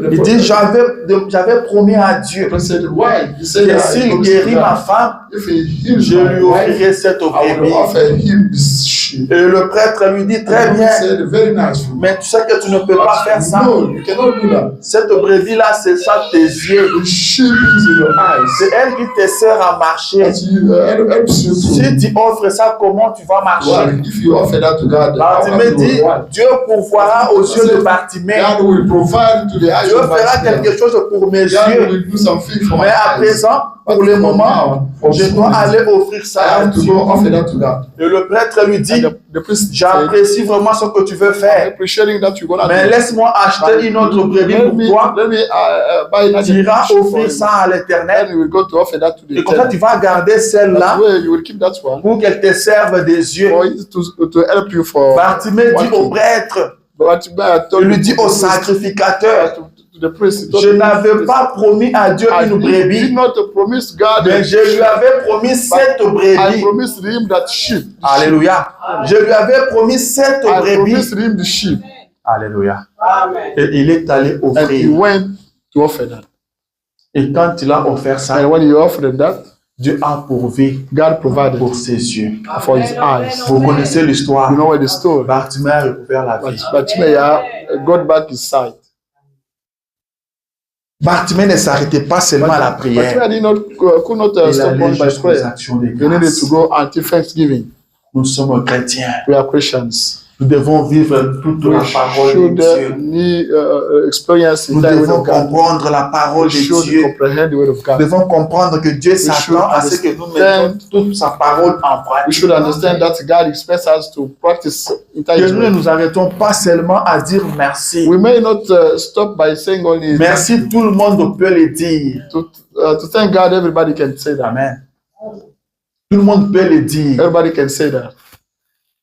Il dit, j'avais promis à Dieu prophet said, why? He said, que s'il guérit ma femme, if he heals je my lui wife, offrirai cette I will brebis. offer him this sheep. Et le prêtre lui dit, très And he bien, said, very nice. mais tu sais que tu ne peux pas faire ça. No, you cannot do that. Cette brebis-là, c'est ça tes yeux. The sheep is in your eyes. C'est elle qui te sert à marcher. As you helps you to. Si tu offres ça, comment tu vas marcher? Well, if you offer that to God, how Bartimée can you dit, what? Dieu pourvoira aux yeux de Bartimée. God will provide to the eyes Dieu of fera Bartimaeus. quelque chose pour mes God yeux. will do something for my Mais à eyes. présent, pour le moment, je dois aller offrir ça I à have to Dieu. go offer that to God. Et le prêtre lui dit, And the priest said, j'apprécie vraiment ce que tu veux I'm faire. appreciating that you're gonna Mais do. laisse-moi acheter une autre brebis Let pour me toi. buy another Tu iras sheep for offrir him. ça à l'Éternel. Then you will go to offer that to the Et comme ça, tu temple. vas garder celle-là That way you will keep that one pour qu'elle te serve des yeux. for it to help you for. Bartimée dit au walking. prêtre, But Bartimaeus il told lui him dit au sacrificateur, to the priest, he told je him, n'avais pas promis à Dieu I une did brebis, not promise God, mais je lui avais promis cette I brebis. promised him that sheep. Alléluia. Je lui avais promis cette I brebis. promised him the sheep, Alléluia. Et il est allé and he offrir. went to offer that. Et quand il a offert ça, And when he offered that, Dieu a pourvu God provided pour ses yeux. for his eyes. Vous connaissez l'histoire. You know what the story? Bartimée a recouvert la vie. Bartimaeus got back his sight. Bartimée ne s'arrêtait pas seulement à la prière. Bartimaeus could not Il stop allait on by jusqu'aux prayer. actions de He needed grâce. to go until Thanksgiving. Nous sommes chrétiens. We are Christians. Nous devons vivre toute la We parole de should Dieu. experience Nous the word devons of God. comprendre la parole We de should Dieu. comprehend the word of Nous God. devons comprendre que Dieu s'attend à ce que nous mettions toute sa parole en We pratique. should understand that God expects us to practice Que entire nous ne word. nous arrêtons pas seulement à dire merci. We may not stop by saying only Merci, tout le monde peut le dire. to thank God. Everybody can say that. Amen. Tout le monde peut le dire. Everybody can say that.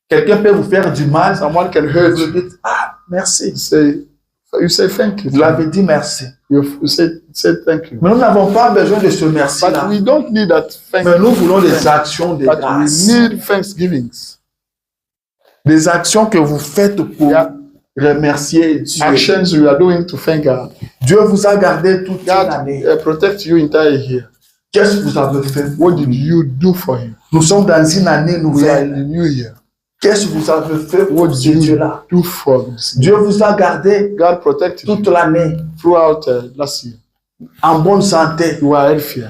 Quelqu'un peut vous faire du mal. Someone can hurt Vous you. dites, ah, merci. You say thank you. Vous l'avez dit merci. You say thank you. Mais nous n'avons pas besoin de ce But merci-là. we don't need that thank Mais you. nous voulons des actions de But we grâce. need thanksgivings. Des actions que vous faites pour Yeah. remercier Dieu. Actions we are doing to thank God. Dieu vous a gardé toute God l'année. protect you entire year. Qu'est-ce que vous avez fait? What did you do for him? Nous sommes dans une année We are in nouvelle. the new year. Qu'est-ce que vous avez fait What pour did ce you Dieu-là? do for him? Dieu vous a gardé God protected you toute l'année throughout last year. en bonne santé. You are healthier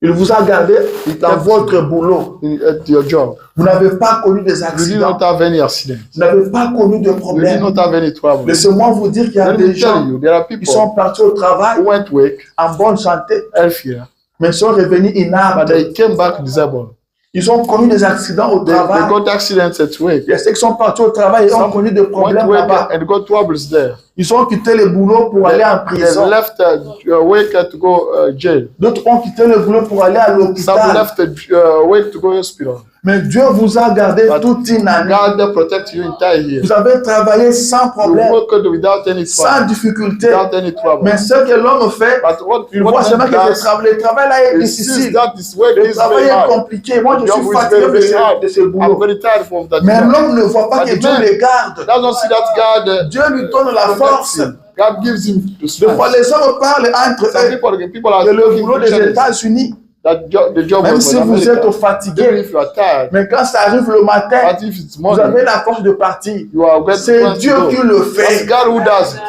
Il vous a gardé dans votre boulot. at your job. Vous n'avez pas connu des You did accidents. not have any accident. Vous n'avez pas connu de You did problèmes. not have any trouble. Laissez-moi vous dire qu'il y a Let des me tell gens you, there are qui people sont partis au travail who went work en bonne santé, healthier, mais sont revenus but inaptes. they came back disabled. Ils ont connu des accidents au They travail. got accidents at work. Il y a ceux qui sont partis au travail et ont Some connu des Went problèmes work là-bas. and got troubles there. Ils ont quitté le boulot pour aller en They prison. left work to go jail. D'autres ont quitté le boulot pour aller à Some l'hôpital. left work to go hospital. Mais Dieu vous a gardé toute une année. God protect you entire year. Vous avez travaillé sans You problème, worked without any sans trouble. difficulté. Without any trouble. Mais ce que l'homme fait, But il voit seulement que le does travail là est is sees difficile. that this work Le is travail very est hard. compliqué. Moi, je Job suis is fatigué very, very hard. de ce I'm boulot. very tired from that Mais job. l'homme ne voit pas But que the Dieu man les garde. doesn't see that God Dieu lui donne la force. protects him. God gives him the Des fois, strength. les hommes parlent entre Some eux people are que le talking boulot to des each other. États-Unis, The job même was si in vous êtes America. fatigué, Even if you are tired, mais quand ça arrive le matin, but if it's vous morning, avez la force de partir. you are get C'est plans to Dieu go. qui le That's fait. God who does it.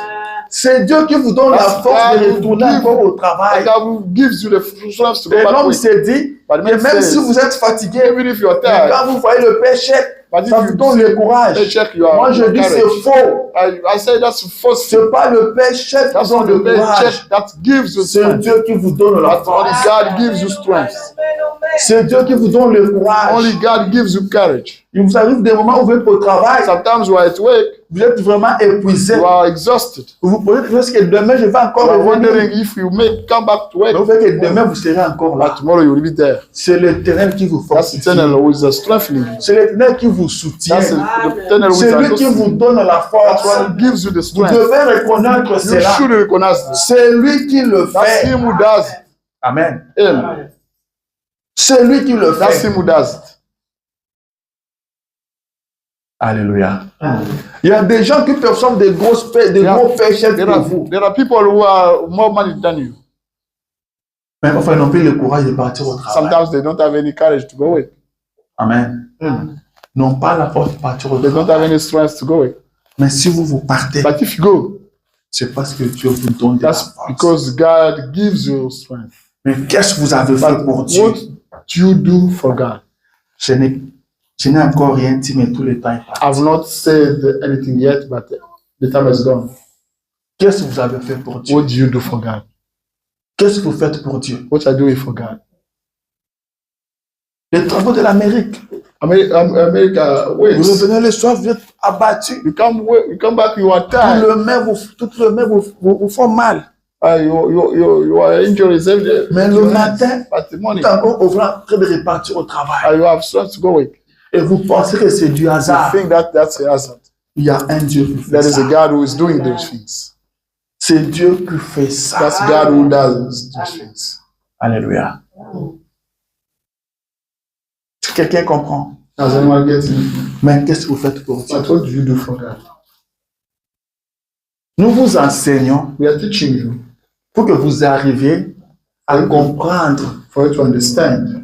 C'est Dieu qui vous donne la That's force God de who retourner gives- encore au And travail. God who gives you the strength to go Et back l'homme home. s'est dit, But the que man même says, si vous êtes fatigué, even if you are mais tired, quand vous voyez le péché, but ça if vous you donne le courage. check your Moi, je dis courage. c'est faux. I say that's false. C'est pas le péché qui That's donne not le the courage. check that gives you C'est strength. Dieu qui vous donne la But only force. God gives you strength. C'est Dieu qui vous donne le courage. Only God gives you courage. Il vous arrive des moments où vous êtes au travail, Sometimes you are at work, vous êtes vraiment épuisé. you are exhausted. Vous vous posez la question que demain je vais You encore are revenir. wondering if you may come back to Mais vous work, voyez que demain vous serez encore là. but tomorrow you will be there. C'est l'Éternel qui vous That's fortifie. eternal who is strengthening you. C'est l'Éternel qui vous soutient. That's the eternal who C'est lui is qui vous strengthening. donne la That's force. what gives you the Vous strength. devez reconnaître You cela. should recognize this. C'est lui qui le That's fait. him who does it. Amen. Him. C'est lui qui le That's fait. him who does it. Alléluia. Il y a des gens qui perçoivent des gros péchés There que vous. are people who are more money than you. Mais enfin, ils n'ont plus le courage de partir au travail. Sometimes they don't have any courage to go away. Amen. N'ont pas la force de partir au They don't travail. have any strength to go away. Mais si vous partez, But if you go, c'est parce que Dieu vous donne de la that's force. because God gives you strength. Mais qu'est-ce que vous avez fait But pour Dieu? what do you do for God? Je n'ai encore rien dit, mais tout le temps est passé. I've not said anything yet, but the time is gone. Qu'est-ce que vous avez fait pour Dieu? What do you do for God? Qu'est-ce que vous faites pour Dieu? What are you doing for God? Les travaux de l'Amérique. America Vous waits. revenez le soir, vous êtes abattu. You come back, you are Tout tired. le main vous font mal. You are injuries every day. Mais le matin, But the vous morning, êtes encore au en train de repartir au travail. you have strength to go away. Et vous pensez que c'est du You hasard. think that's a hazard. Il y a un Dieu qui fait There is a ça. God who is doing those things. C'est Dieu qui fait ça. That's God who does those things. Alléluia. Si quelqu'un comprend, Does anyone get it? mais qu'est-ce que vous faites pour Dieu? But what do you do for God? Nous vous enseignons We are teaching you pour que vous arriviez à comprendre for you to understand.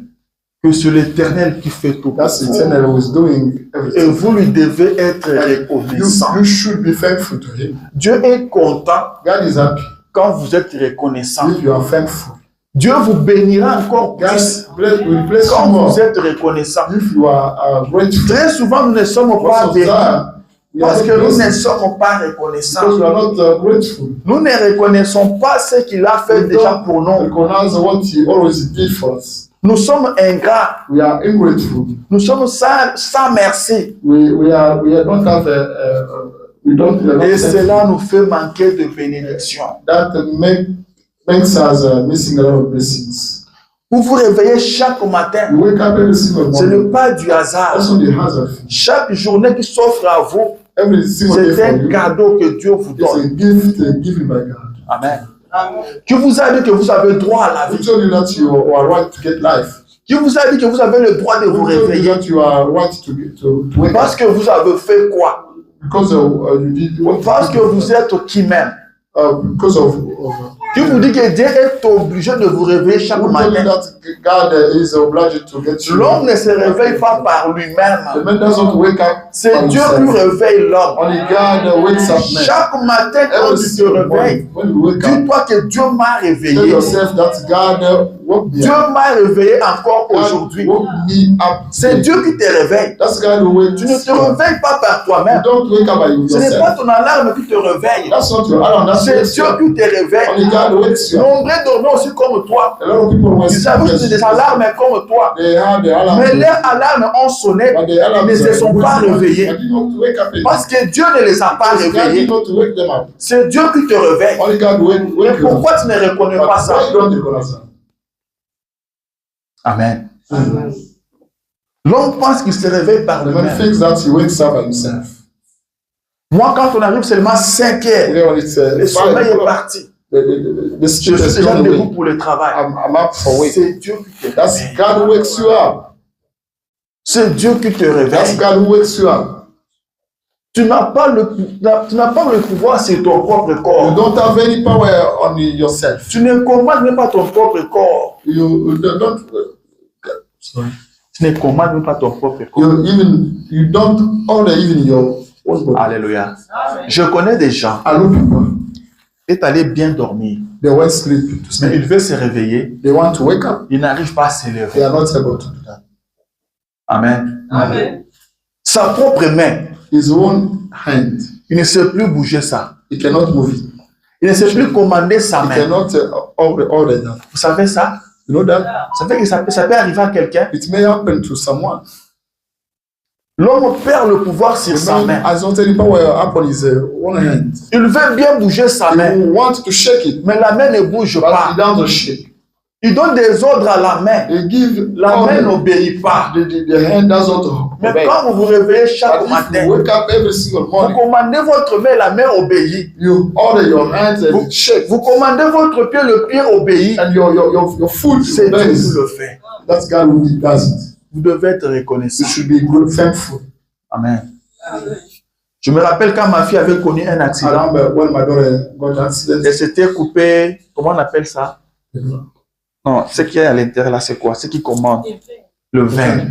que c'est l'Éternel qui fait tout. That's eternal who is doing Et everything. vous lui devez être reconnaissant. You should be thankful to Him. Dieu est content God is happy quand vous êtes reconnaissant. if you are thankful. Dieu vous bénira encore God plus will bless you quand more vous êtes reconnaissant. if you are grateful. Très souvent, nous ne sommes pas Most of the bénis time, we are parce not que nous ne blessed sommes pas because reconnaissants. we are not grateful. Nous ne reconnaissons pas ce qu'il a fait We déjà don't pour nous. recognize what He always did for us. Nous sommes ingrats. We are ungrateful. Nous sommes sans merci. We don't have we don't Et cela nous fait manquer de bénédiction. that makes us missing a lot of blessings. Vous vous réveillez chaque matin. You wake up every single Ce n'est morning. pas du hasard. That's not the hazard. Chaque journée qui s'offre à vous, Every single day c'est for un you. cadeau que Dieu vous It's donne. a gift given by God. Amen. Qui vous a dit que vous avez droit à la Who vie? told you that you are right to get life? Qui vous a dit que vous avez le droit de vous Who told you réveiller? that you are right to wake Parce up? que vous avez fait quoi? Because you did what Parce que vous êtes qui même? because of Qui vous dit que Dieu est obligé de vous réveiller chaque who told you matin? that God is obliged to get you? L'homme ne se réveille pas par The lui-même. man doesn't wake up. C'est by Dieu qui himself. réveille l'homme. Only God wakes up man. Chaque matin, quand Every tu te single réveilles, morning when you wake up, dis-toi que Dieu m'a tell réveillé. yourself that God Dieu m'a réveillé encore aujourd'hui. C'est Dieu qui te réveille. Tu ne te réveilles pas par toi-même. Ce n'est pas ton alarme qui te réveille. C'est Dieu qui te réveille. Nombreux dorment aussi comme toi. Ils avaient des alarmes comme toi. Mais leurs alarmes ont sonné. Ils ne se sont pas réveillés. Parce que Dieu ne les a pas réveillés. C'est Dieu qui te réveille. Mais pourquoi tu ne reconnais pas ça? Amen. L'homme pense qu'il se réveille par lui-même. Moi, quand on arrive seulement 5 heures, le sommeil est parti. Je suis déjà debout pour le travail. C'est Dieu qui te réveille. C'est Dieu qui te réveille. Tu n'as pas le pouvoir sur ton propre corps. You don't have any power on yourself. Tu ne commandes même pas ton propre corps. You Tu ne commandes même pas ton propre corps. you don't order even your own body. Alléluia. Je connais des gens qui est allé bien dormir. They went sleep to Mais sleep. il veut se réveiller. They want to wake up. Il n'arrive pas à se They lever. are not able to do that. Amen. Amen. Sa propre main, His own hand, il ne sait plus bouger ça. he cannot move it. Il ne sait plus commander sa He main. cannot order that. Vous savez ça? You know that? Ça fait que ça peut arriver à quelqu'un. It may happen to someone. L'homme perd le pouvoir sur The sa man main. has not any power upon his own hand. Il veut bien bouger sa He main, wants to shake it, mais la main ne bouge but he pas. doesn't shake. Il donne des ordres à la main. He give La main order. n'obéit pas. The hand doesn't Mais obey. quand vous vous réveillez chaque But if matin, you wake up every single vous morning, commandez votre main, la main obéit. you order your hands and it shakes, Vous commandez votre pied, le pied obéit. and your foot C'est Dieu qui obeys. le fait. That's God who does it. Vous devez être You reconnaissant. should be good, thankful. Amen. Je me rappelle quand ma fille avait connu un I accident, remember when my daughter got an accident. elle s'était coupée, comment on appelle ça? Non, ce qui est à l'intérieur là, c'est quoi? Ce qui commande le vein.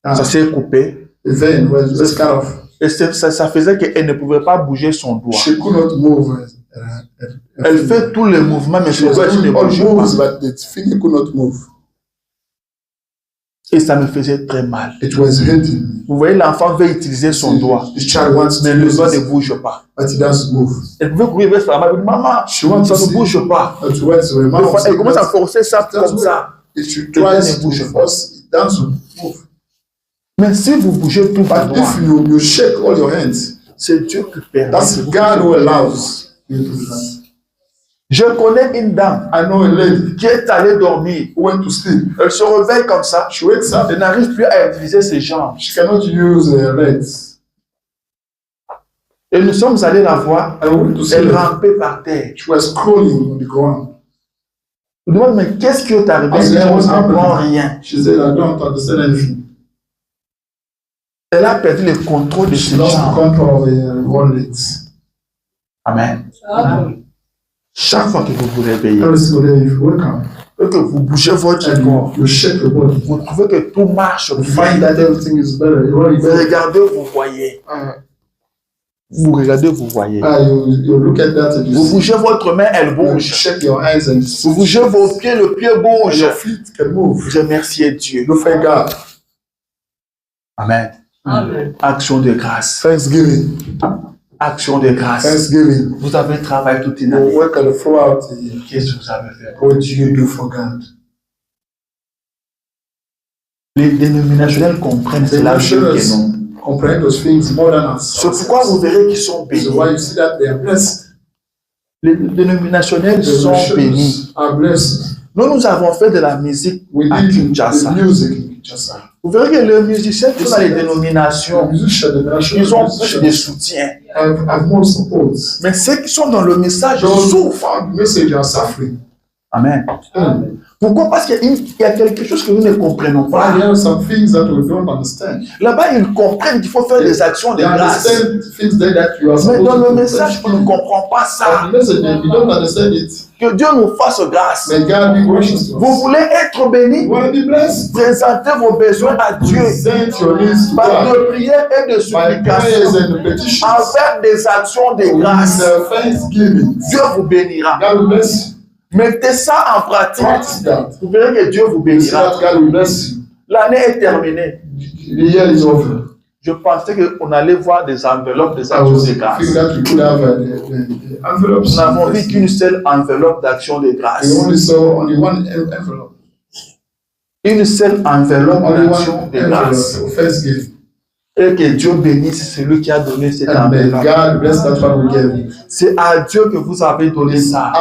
Ça s'est coupé. The vein was cut off. Et ça faisait qu'elle ne pouvait pas bouger son doigt. She could not move. Elle fait tous les mouvements, mais She son was doigt ne doing all bouge moves, pas. but the finger could not move. Et ça me faisait très mal. It was hurting me. Vous voyez, l'enfant veut utiliser son doigt, The child wants to mais le use doigt ne it, bouge pas. but he doesn't move. Elle pouvait courir vers sa maman, elle dit, maman, She wants ça to ne see bouge pas. towards the Des fois, elle commence à mouth. forcer ça comme ça. If she Le doigt tries ne bouge to pas. force, it doesn't move. Mais si vous bougez tout par But droit, if you shake all your hands, c'est Dieu qui permet. that's God who allows you to do that. Je connais une dame I know a lady qui est allée dormir. who went to sleep. Elle se réveille comme ça. She wakes up, Elle n'arrive plus à utiliser ses jambes. she cannot use her legs. Et nous sommes allés la voir. I went to see Elle her. rampait par terre. She was crawling on the ground. Je me demande, mais qu'est-ce qui est arrivé? I said, Elle ne "What's comprend happening?" rien. She said, I don't understand anything. Elle a perdu le contrôle de She ses lost the jambes. control of her own legs. Amen. Amen. Chaque fois que vous vous réveillez, Every single day, if you wake up et que vous bougez votre and corps, you shake your body, vous trouvez que tout marche you bien. find that everything is better. You already Vous regardez, vous voyez. Vous regardez, vous voyez. you look at that and you Vous see. bougez votre main, elle You bouge. shake your hands and Vous bougez vos pieds, le pied bouge. your feet can move. Remerciez Dieu. You thank God. Amen. Amen. Action de grâce. Thanksgiving. Action de grâce. Thanksgiving. Vous avez travaillé toute une You année. work throughout the year. Qu'est-ce que vous avez fait? What do you do for God? Les dénominationnels comprennent The cela mieux que Christians nous. comprehend those things more than us. C'est pourquoi vous verrez qu'ils sont So bénis. why you see that they are blessed. Les dénominationnels The sont bénis. Christians are blessed. Nous avons fait de la musique We à did Kinshasa. the music in Kinshasa. Vous verrez que les musiciens qui sont dans les The dénominations, musicians, the national ils ont plus de musicians soutien. have more support. Mais ceux qui sont dans le message Those who souffrent. found the message are suffering. Amen. Pourquoi? Parce qu'il y a quelque chose que nous ne comprenons But pas. there are some things that we don't understand. Là-bas, ils comprennent qu'il faut faire des actions de They grâce. understand things that you are Mais supposed dans le to message, on ne comprend pas ça. But the message, you don't understand it. Que Dieu nous fasse grâce. May God be gracious to Vous us. voulez être bénis? You want to be blessed? Présentez vos besoins à Dieu Present your needs to par God. de prières et de By prayers supplications, and petitions. envers des actions de grâce. With thanksgiving. Dieu vous bénira. God will bless you. Mettez ça en pratique. Practice that. Vous verrez que Dieu vous You see bénira. that God will bless you. L'année est terminée. The year is over. Je pensais qu'on allait voir des enveloppes des I actions was de grâce. thinking that we could have the envelopes. Nous n'avons vu qu'une seule enveloppe d'action de We grâce. only saw only one envelope. Une seule enveloppe Only d'action one de grâce. envelope of thanksgiving. Et que Dieu bénisse celui qui a donné cette And then enveloppe. God bless that one who gave. C'est à Dieu que vous avez donné ça.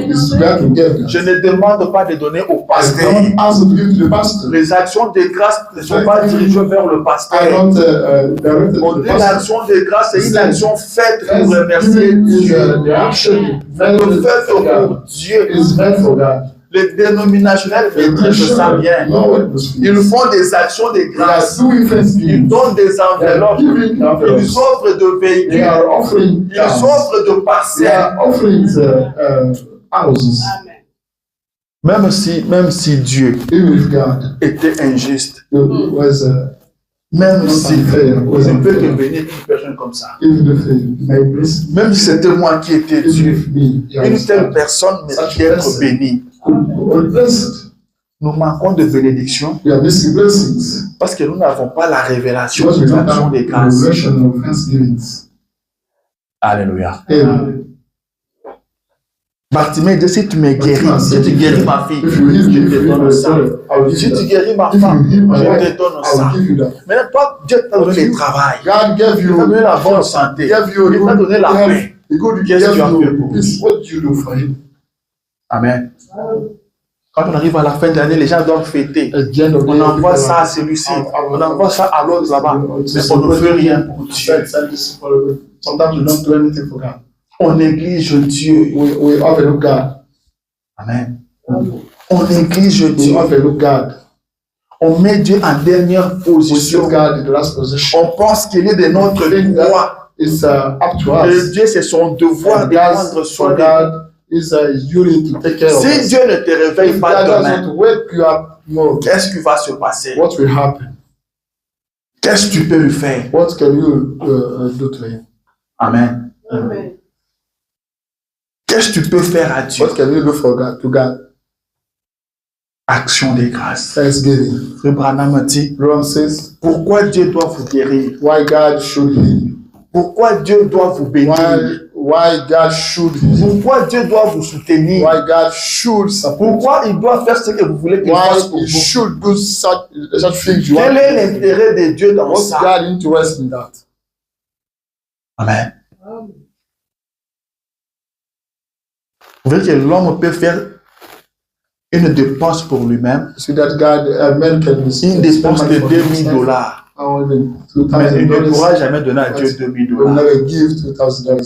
It's God who gave that. Je ne demande pas de donner au I pasteur. don't ask to give to the pastor. Les actions de grâce ne sont pas dirigées vers le I pasteur. don't direct On to the dit pastor. l'action de grâce, c'est une action faite pour Thanksgiving remercier is Dieu. the action Faite pour Dieu. is meant for God. Les dénominationnels maîtrisent ça bien. Ils font des actions de grâce. Ils donnent des enveloppes. Ils offrent de They véhicules. are offering Ils offrent de They parcelles. are offering houses. Même si Dieu Even if God était injuste, was même si unfair, was je peux que unfair, venir une personne comme ça, even if my bless, même si c'était moi qui étais even Dieu, if me, une telle personne mérite d'être bénie. could blessed. Nous manquons de bénédiction We are missing blessings parce que nous n'avons pas la révélation because we de don't l'action have des the grâces. revelation of thanksgivings. Alléluia. Amen. Bartimée dit, si tu me guéris, si tu guéris ma fille, If you heal me, je te donne ça. I will Si give tu you guéris ma that. If femme, you heal my je wife, te donne I ça. will give you that. Maintenant, toi, Dieu t'a donné le travail. God gave Il t'a donné you la bonne santé. gave you Il t'a donné la paix. He could Qu'est-ce que give tu as fait you pour this. What do you do for him? Amen. Quand on arrive à la fin de l'année, les gens doivent fêter. At the end of the On day, envoie people ça are- à celui-ci. On envoie ça à l'autre là-bas. Mais on ne fait rien pour Dieu. Sometimes we don't do anything for God. On néglige Dieu. We overlook God. Amen. On néglige We Dieu. overlook God. On met Dieu en dernière We set position. God in the last position. On pense qu'il est de notre droit. It's up to Et us. Dieu, c'est son devoir And de prendre God, soin for de nous. God, is his duty to take care of Si us. Dieu ne te réveille If pas God demain, doesn't wake you up tomorrow, qu'est-ce qui va se passer? what will happen? Qu'est-ce que tu peux lui faire? What can you do to him? Amen. Qu'est-ce que tu peux faire à Dieu? What can you do for God? To God? Action de grâce. Thanksgiving. Frère Branham dit, Ron says, pourquoi Dieu doit vous guérir? why God should heal? Pourquoi Dieu doit vous bénir? Why God should heal? Pourquoi Dieu doit vous soutenir? Why God should support? Pourquoi il doit faire ce que vous voulez qu'il fasse Why pour He vous? should do such things you Quel want? est l'intérêt de Dieu dans What's ça? God interested in that? Amen. Vous voyez que l'homme peut faire une dépense pour lui-même, See that God, man can une dépense de $2000. or even Mais il ne $2,000. pourra jamais donner à Dieu $2000. Will never give $2,000 to God.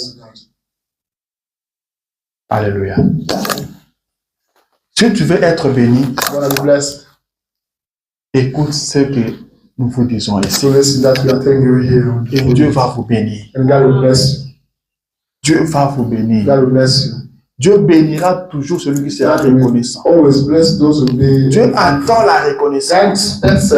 Alléluia. Si tu veux être béni, You want to be blessed? écoute ce que nous vous disons ici. So listen that we are telling you here. Et Dieu va vous bénir. And God will bless you. Dieu va vous bénir. God will bless you. Dieu bénira toujours celui qui sera God will reconnaissant. always bless those who be. Dieu attend la reconnaissance. Thanks,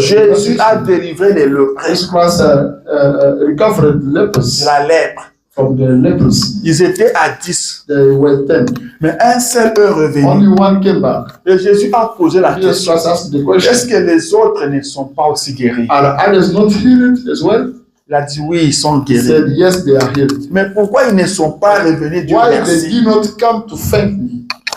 Jésus a délivré les lépreux Jesus Christ recovered de lepers la lèpre. from the leprosy. Ils étaient à 10, They were 10. mais un seul est revenu. Only one came back. Et Jésus a posé la Jesus question, Christ asked the question, est-ce que les autres ne sont pas aussi guéris? are others not healed as well? Il a dit oui, ils sont He guéris. said, yes, they are healed. Mais pourquoi ils ne sont pas revenus? Dieu Why they merci. did not come to thank me?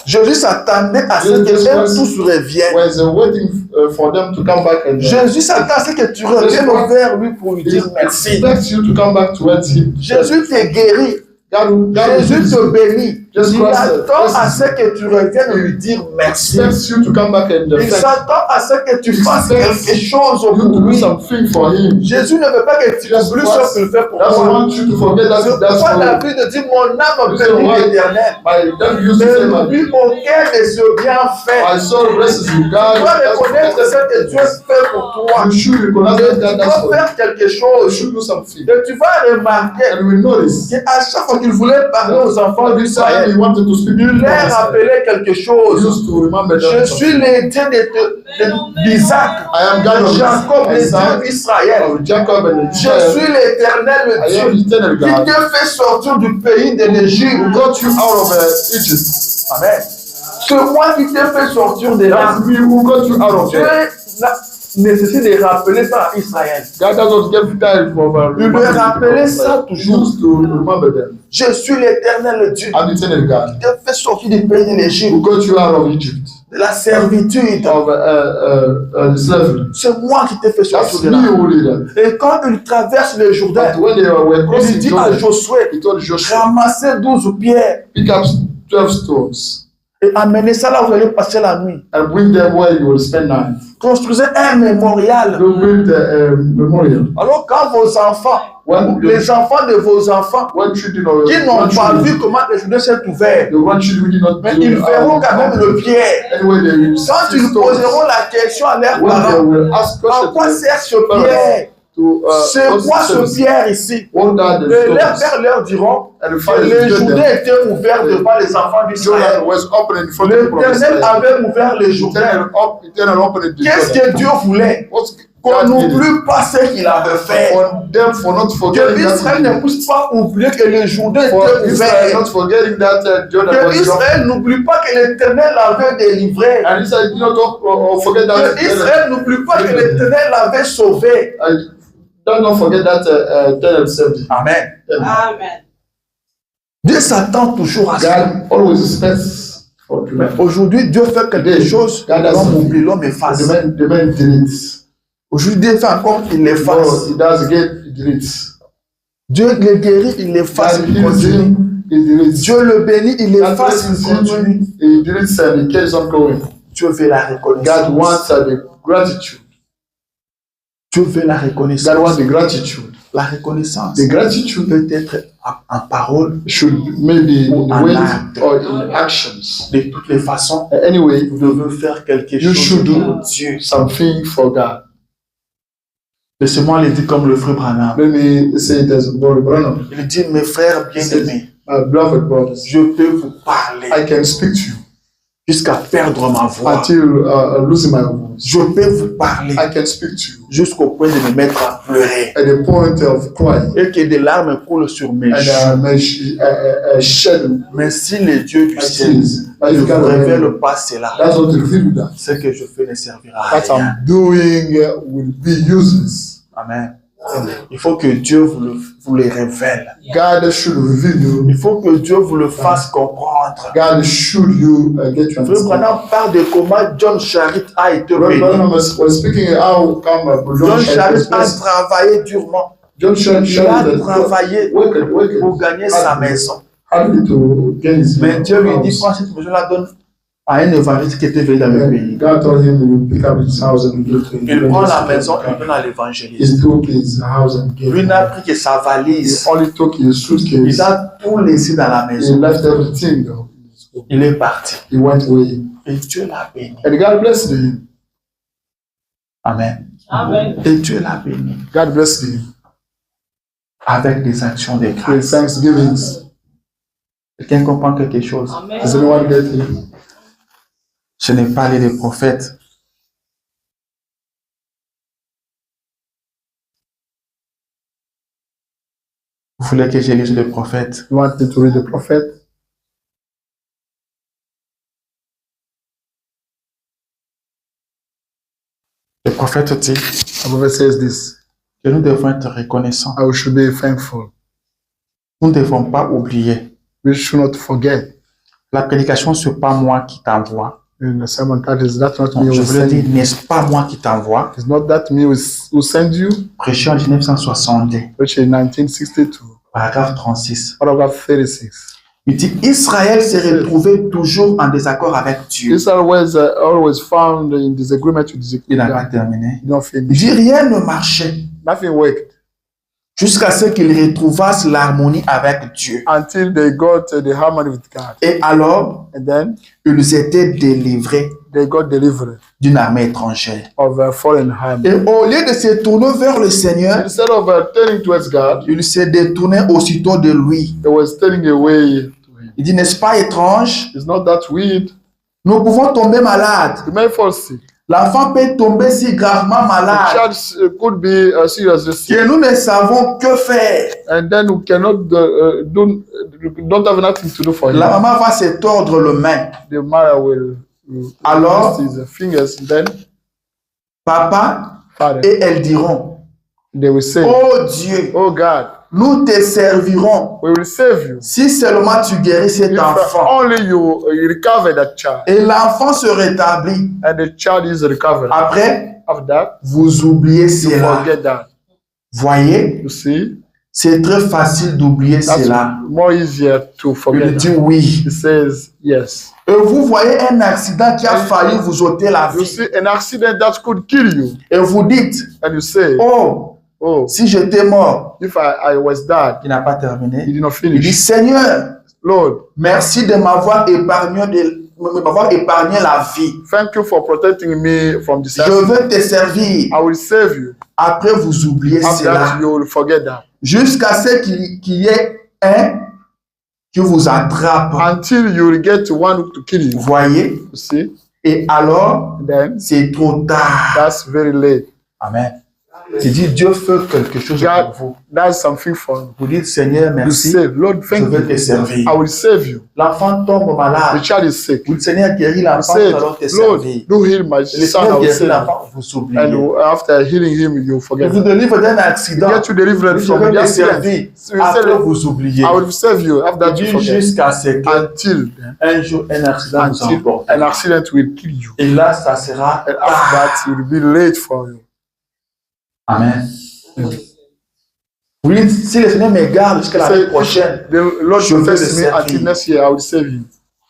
Jésus s'attendait à ce que eux tous reviennent. Was waiting for them to come back and Jésus s'attend à ce que tu reviennes vers lui pour lui he dire merci. expects you to come back towards him. Jésus te guérit. God Jésus te bénit. Jesus Il Christ attend à ce que tu reviennes lui dire merci. expects you to come back and Il thank s'attend à ce que tu fasses quelque chose you to pour do lui. something for him. Jésus ne veut pas que tu oublies ce qu'il fait pour Doesn't toi. want you to forget C'est that's pourquoi for David dit mon âme You say, bénit why? l'Éternel. my that used to Ne say n'oublie aucun de ce bienfait. my soul rests in Tu God. dois reconnaître ce que Dieu fait pour toi. You should recognize Et that tu that's dois for you. faire quelque You chose. should do something. Et tu vas remarquer And we notice qu'à chaque fois qu'il voulait parler aux enfants d'Israël, parlait. he wanted to speak Il to leur them. rappelait quelque He chose. used to remember Je them. suis le Dieu d'Isaac, I am God de of Jacob, le Isaac, Dieu d'Israël. of Jacob and Je Israel. suis l'Éternel, le I am Dieu eternal qui God. te fait sortir du pays de l'Égypte. Who got you out of Egypt. Amen. C'est moi qui t'ai fait sortir de là. That's me who got you out of Dieu there. nécessite de rappeler ça à Israël. God does not give time for Il lui rappelait ça He toujours. used to remember them. Je suis l'Éternel, le Dieu I'm eternal God. qui t'a fait sortir du pays de l'Égypte, Who got you out of Egypt. de la servitude. Of slavery. C'est moi qui t'ai fait sortir That's de me là. who did that. Et quand il traverse le Jourdain, But when they were il crossing dit à Jordan, Josué, he told Joshua, ramassez 12 pierres pick up 12 stones et amenez ça là où vous allez passer la nuit. and bring them where you will spend night. Construisez un mémorial. Don't build a memorial. Alors quand vos enfants, les enfants de vos enfants, One children or qui n'ont pas vu comment le Jourdain s'est ouvert, the one children did not mais ils verront quand même le pierre. anyway they will Quand see ils stones. poseront la question à leurs When they parents, will ask en quoi questions sert ce pierre? C'est quoi ce pierre ici? what are the Et leurs stones? pères leur diront And the que fathers le told Jourdain them, était ouvert devant les enfants d'Israël. Jordan was open in front of the L'Éternel promised land. avait ouvert le Jourdain. Eternal opened the Qu'est-ce Jordan. que Dieu voulait? What's Qu'on God needed? n'oublie pas ce qu'il avait fait. For them for not Que forgetting Israël that. ne puisse pas oublier que le Jourdain For était Israel ouvert. not forgetting that Jordan Que was open. Israël n'oublie pas que l'Éternel l'avait délivré. And Israel did not forget that. Que Israël n'oublie pas que l'Éternel l'avait sauvé. Don't forget that Jordan saved him. Amen. Amen. Dieu s'attend toujours à ça. God always expects for the Mais man. aujourd'hui, Dieu fait quelque chose. L'homme oublie, l'homme efface. The man deletes. Aujourd'hui, Dieu fait encore, il No, l'efface. he does again, he deletes. Dieu le guérit, il l'efface, God il heals continue. him, he deletes. Dieu le bénit, il God l'efface, blesses il continue. him, he deletes and he carries on going. Dieu veut la God reconnaissance. wants the gratitude. Dieu veut la God wants reconnaissance. the gratitude. La reconnaissance The gratitude peut être en parole, should maybe in En words acte. or in actions. de toutes les façons. Anyway, Vous devez faire quelque You chose should pour do Dieu. something for God. Laissez-moi le dire comme le frère Branham. Let me say it as Brother Branham. Il dit, mes frères bien-aimés, My beloved brothers, je peux vous parler I can speak to you jusqu'à perdre ma voix. until losing my voice. Je peux vous parler I can speak to you jusqu'au point de me mettre à pleurer. at the point of crying Et que des larmes coulent sur mes joues. and shed Mais si le Dieu du my ciel tears. But ne if vous God révèle pas cela, that's what reveal that. ce que je fais ne servira à What rien. I'm doing will be useless. Amen. Il faut que Dieu vous le révèle. God should reveal you. Il faut que Dieu vous le fasse comprendre. God should you get you Frère understand. Branham parle de comment John Charit a été Brother béni. Branham was speaking how come John Charit a blessed. travaillé durement. John Charit Il a travaillé pour gagner sa hardly maison. to gain his Mais Dieu lui dit, house. prends cette maison-là, donne à un évangéliste qui était venu dans le pays. God told him to pick up his house and give to him. Il prend la maison et donne à l'évangéliste. He took his house and gave Lui him. n'a pris que sa He valise. only took his suitcase. Il a tout laissé dans la He maison. left everything. Il est parti. He went away. Et Dieu l'a béni. And God blessed him. Amen. Amen. Et Dieu l'a béni God blessed him. avec des actions de With grâce. thanksgiving. Quelqu'un comprend quelque chose? Amen. Does anyone get it? Je n'ai pas lu des prophètes. Vous voulez que je lise les prophètes? You want me to read the prophet? Le prophète dit The prophet says this. que nous devons être reconnaissants. I should be thankful. Nous ne devons pas oublier. We should not forget. La prédication, ce n'est pas moi qui t'envoie. In the sermon title, that's not me Je who voulais send dire, you. n'est-ce pas moi qui t'envoie? It's not that me who send you. Prêché en 1962, Which in 1962, paragraphe 36. paragraph 36. Il dit, Israël s'est retrouvé toujours en désaccord avec Dieu. Israel was always found in disagreement with Il n'a pas God. terminé. You don't Il finish. dit, rien ne marchait Nothing worked jusqu'à ce qu'ils retrouvassent l'harmonie avec Dieu. until they got the harmony with God. Et alors, And then ils étaient délivrés they got delivered d'une armée étrangère. of a foreign army. Et au lieu de se tourner vers le Seigneur, Instead of turning towards God, ils se détournaient aussitôt de lui. they was turning away to Him. Il dit, n'est-ce pas étrange? It's not that weird. Nous pouvons tomber malades. You may fall sick. L'enfant peut tomber si gravement The malade child could be seriously sick. que nous ne savons que faire. And then we cannot don't have nothing to do for him. La maman va se tordre le main. The mother will Alors, twist his fingers. Then papa Father, et elles diront, they will say, oh Dieu, oh God, nous te servirons we will save you. si seulement tu guéris cet If enfant. only you recover that child. Et l'enfant se rétablit. And the child is recovered. Après, After that, vous oubliez you cela. forget that. Voyez, You see, c'est très facile d'oublier that's cela. more easier to Il forget dit that. oui. He says yes. Et vous voyez un accident qui a failli vous ôter la You vie. see an accident that could kill you, Et vous dites, and you say, oh, oh, si j'étais mort. if I was dead, Il n'a pas he terminé. did not Il dit, finish. Seigneur, Lord, merci de m'avoir épargné la vie. thank you for protecting me from this Je accident. veux te servir. I will save you. Après, vous oubliez After cela. that, you will forget that. Jusqu'à ce qu'il y ait un qui vous attrape. Until you will get to one to kill you. Vous voyez? You see? Et alors, Then, c'est trop tard. that's very late. Amen. Tu dis, Dieu fait quelque chose God, pour vous. that's something for you. Vous dites, Seigneur, You merci. say, Lord, Je thank veux te you. servir. I will save you. L'enfant tombe The malade. child is sick. Vous dites, Seigneur, guéris You l'enfant, say, nous allons te Lord, servir. do heal my Le son. I Seigneur will guérit save you. l'enfant, vous oubliez. And after healing him, you Il forget. vous délivre d'un You accident. get you delivered Je from veux the te accident. servir. So you Après, say, vous oubliez. I will save you. After that, you Dieu forget. jusqu'à ce que Until un jour, un accident vous until emporte. an accident will kill you. Et là, ça sera. And after that, it will be late for you. Amen. Oui, si le Seigneur me garde jusqu'à l'année Say, prochaine, the Lord Je veux protects le me servir. until next year. I will save you.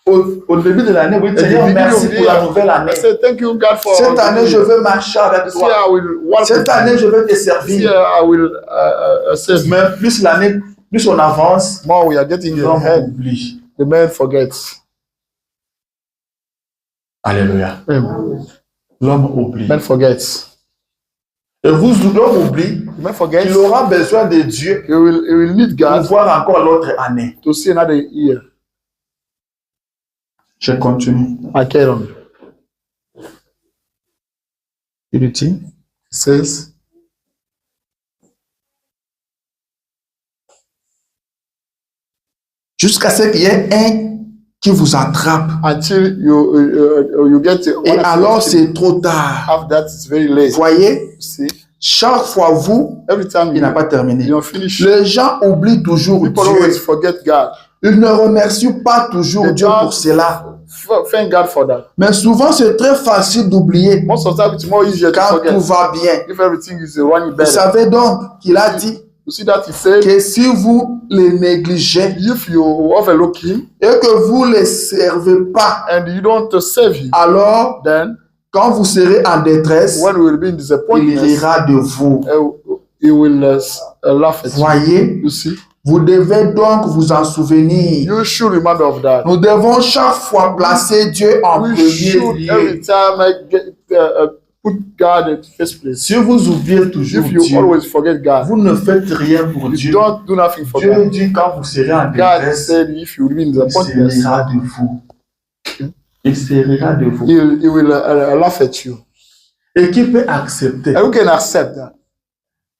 au début de l'année, oui, At the Seigneur, beginning merci of the pour la year, nouvelle année. I say thank you, God, for Cette année, je veux marcher avec this year. toi. I will walk Cette with you. année, je veux te This servir. year I will save you. Mais plus l'année, plus on avance, More we are getting l'homme ahead. oublie. The man forgets. Alléluia. L'homme oublie. Man forgets. Et l'homme oublie The man forgets. qu'il aura besoin de Dieu He will need pour God voir encore l'autre année. to see another year. Je continue. I carry on. Il dit, It says, jusqu'à ce qu'il y ait un qui vous attrape. until you get Et one alors, accident. c'est trop tard. After that, it's very late. Voyez, See, chaque fois, vous, every time il n'a pas terminé. you don't finish, Les gens oublient toujours people Dieu. always forget God. Ils ne remercient pas toujours They Dieu don't pour cela. Thank God for that. Mais souvent, c'est très facile d'oublier Most of the time, it's more easier to quand forget tout va bien. if everything is running Vous better. savez donc qu'il a dit You see that he said, que si vous les négligez if you overlook him et que vous ne les servez pas, and you don't save him, alors, then quand vous serez en détresse, when we will be in il disappointment, rira de vous. he will laugh at you. Voyez, You see, vous devez donc vous en souvenir. you should remember of that. Nous devons chaque fois placer Dieu en We premier should lieu. every time put God at first place. Si vous oubliez toujours If you Dieu, always forget God, vous ne faites rien pour you Dieu. don't do nothing for Dieu God. dit quand vous serez en God détresse, said, if you will be in il disappointment, se rira de vous. Il se rira de vous. he will laugh at you. Et qui peut accepter And you can accept that.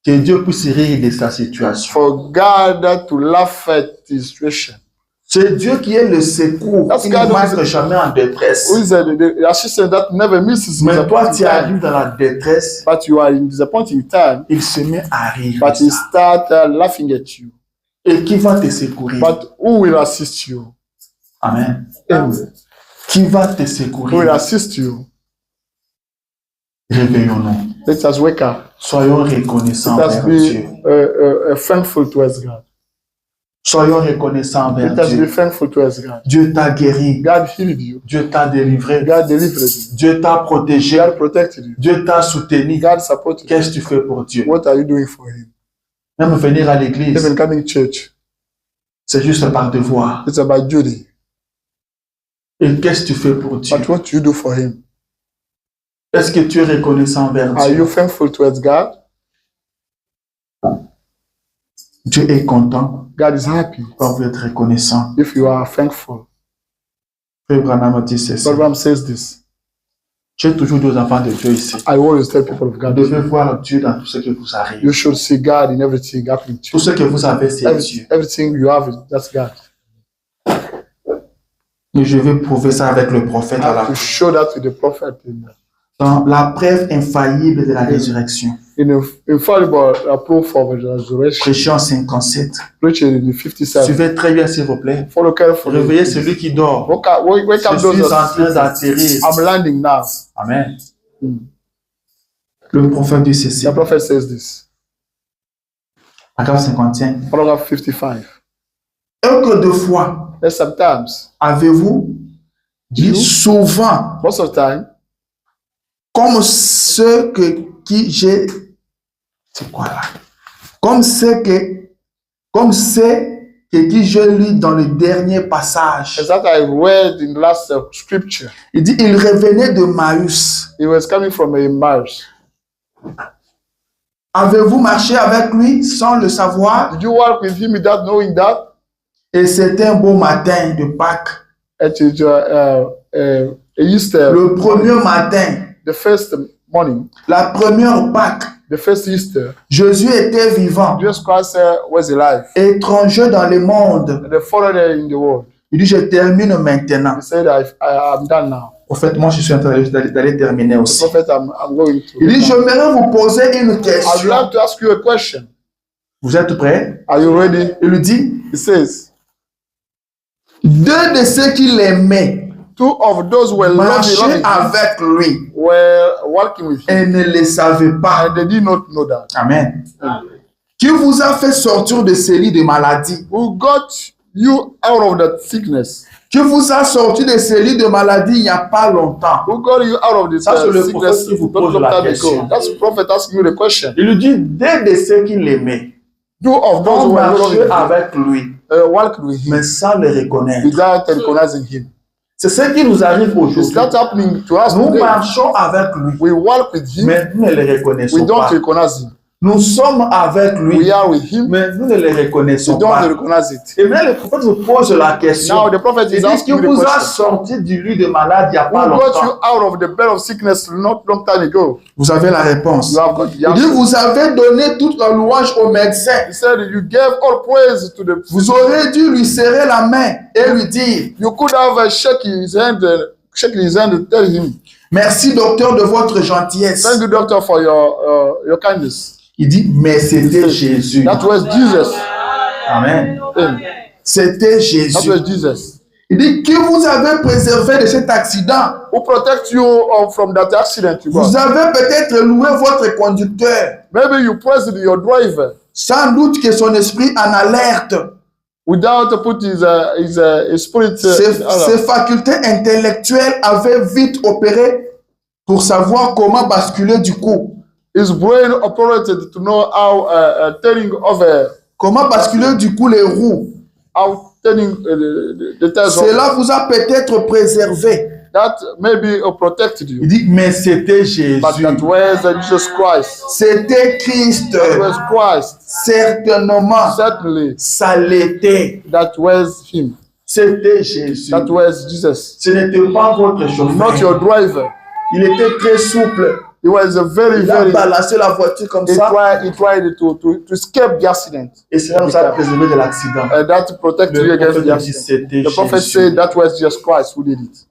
que Dieu puisse rire de sa situation? For God to laugh at his situation. C'est Dieu qui est le secours, That's qui God ne who marche is- jamais en détresse. Who is the assistant that never misses Mais toi, disappointing tu time, arrives dans la détresse, but you are in disappointing time, il se met à rire. but he start laughing at you. Et qui va te secourir? But who will assist you? Amen. Amen. Qui va te Who will secourir? assist you? Réveillons-nous. Let us wake up. Soyons reconnaissants Let us envers Dieu. be thankful towards God. Soyons reconnaissants envers Let us be Dieu. thankful towards God. Dieu t'a guéri. God healed you. Dieu t'a délivré. God delivered you. Dieu t'a protégé. God protected you. Dieu t'a soutenu. God supported you. Qu'est-ce que tu fais pour Dieu? What are you doing for him? Même venir à l'église, Even coming to church, c'est juste par devoir. it's about duty. Et qu'est-ce que tu fais pour Dieu? But what do you do for him? Est-ce que tu es reconnaissant envers Are Dieu? you thankful towards God? Dieu est content God is happy quand vous êtes reconnaissant. if you are thankful. Frère Branham dit ceci. Abraham says this. J'ai toujours dit aux enfants de Dieu ici. I always tell people of Vous God, devez voir Dieu dans tout ce qui vous arrive. you should see God in everything happening to Tout ce que vous avez, c'est you. Dieu. Everything you have, that's God. Et je vais prouver ça avec le prophète I à la have to show that to the prophet dans la preuve infaillible de la résurrection. in the infallible proof of the resurrection. Prêchons 57. Preaching in the 57. Suivez très bien, s'il vous plaît. Follow carefully. Réveillez celui qui dort. Wake up Je those suis en that train d'atterrir. I'm landing now. Amen. Le prophète dit ceci. The prophet says this. Paragraphe 55. Paragraph 55. Un que deux fois And sometimes, avez-vous dit souvent most of the time, comme ceux qui j'ai. C'est quoi là? Comme c'est que qui je lis dans le dernier passage. as that I read in the last scripture, Il dit il revenait de Maüs. he was coming from a marriage. Avez-vous marché avec lui sans le savoir? Did you walk with him without knowing that? Et c'était un beau matin de Pâques. It is Easter, Le premier matin, the first morning, la première Pâques, the first Easter. Jésus était vivant, Jesus Christ was alive. étranger dans le monde. And the foreigner in the world. Il dit, je termine maintenant. He said, I'm done now. En fait, moi, je suis en train d'aller terminer The aussi. prophet, I'm going to. Il dit, j'aimerais vous poser une I'd question. like to ask you a question. Vous êtes prêts? Are you ready? Il lui dit, He says, deux de ceux qui l'aimaient two of those who were marchaient loving him avec lui were walking with him, et ne le savaient pas. and they did not know that. Amen. Qui vous a fait sortir de ces lits de maladie? Who got you out of that sickness? Qui vous a sorti de ces lits de maladie il n'y a pas longtemps? Who got you out of this Ça, c'est le sickness? prophète qui vous pose Not la long time question. ago. That's the prophet asking you the question. Il lui dit, deux de ceux qui l'aimaient Two of those ont who were marché loving him avec lui, walked with him mais sans le reconnaître. without recognizing him. C'est ce qui nous arrive Is aujourd'hui. that happening to us Nous today? marchons avec lui, We walk with him, mais nous ne le we reconnaissons don't pas. recognize him. Nous sommes avec lui, We are with him, mais nous ne le we reconnaissons don't pas. recognize it. Et maintenant, le prophète vous pose la question. Now the prophet Il is dit asking qu'il you the vous a question. sorti du lit de malade il n'y a Who pas got you longtemps. out of the bed of sickness not long time ago? Vous avez la réponse. You have got the Il dit, answer. vous avez donné toute la louange au médecin. He said you gave all praise to the. Vous aurez dû lui serrer la main et lui dire, You could have shaken his hand and tell him, merci docteur de votre gentillesse. thank you doctor for your kindness. Il dit, mais c'était Jésus. That was Jesus. Amen. Amen. C'était That Jésus. was Jesus. Il dit, qui vous avez préservé de cet accident? Who protect you from that accident you Vous got? avez peut-être loué votre conducteur. Maybe you praised your driver Sans doute que son esprit en alerte. without put his spirit. Ses facultés intellectuelles avaient vite opéré pour savoir comment basculer du coup. His brain operated to know how turning over, Comment basculer du coup les roues. how turning the tires over. Cela vous a peut-être préservé. That maybe protected Il you. dit, mais c'était Jésus. But that was Jesus Christ. C'était Christ. That was Christ. Certainement, Certainly, ça l'était. that was him. C'était Jésus. That was Jesus. Ce n'était pas votre Not chauffeur. your driver. Il était très souple. He was a very, Il a very. balancé la voiture comme He ça. tried to escape the accident. Et cela nous a préservé de l'accident. And that protected you Le against prophète the dit, accident. c'était The prophet Jésus. said that was Jesus Christ who did it.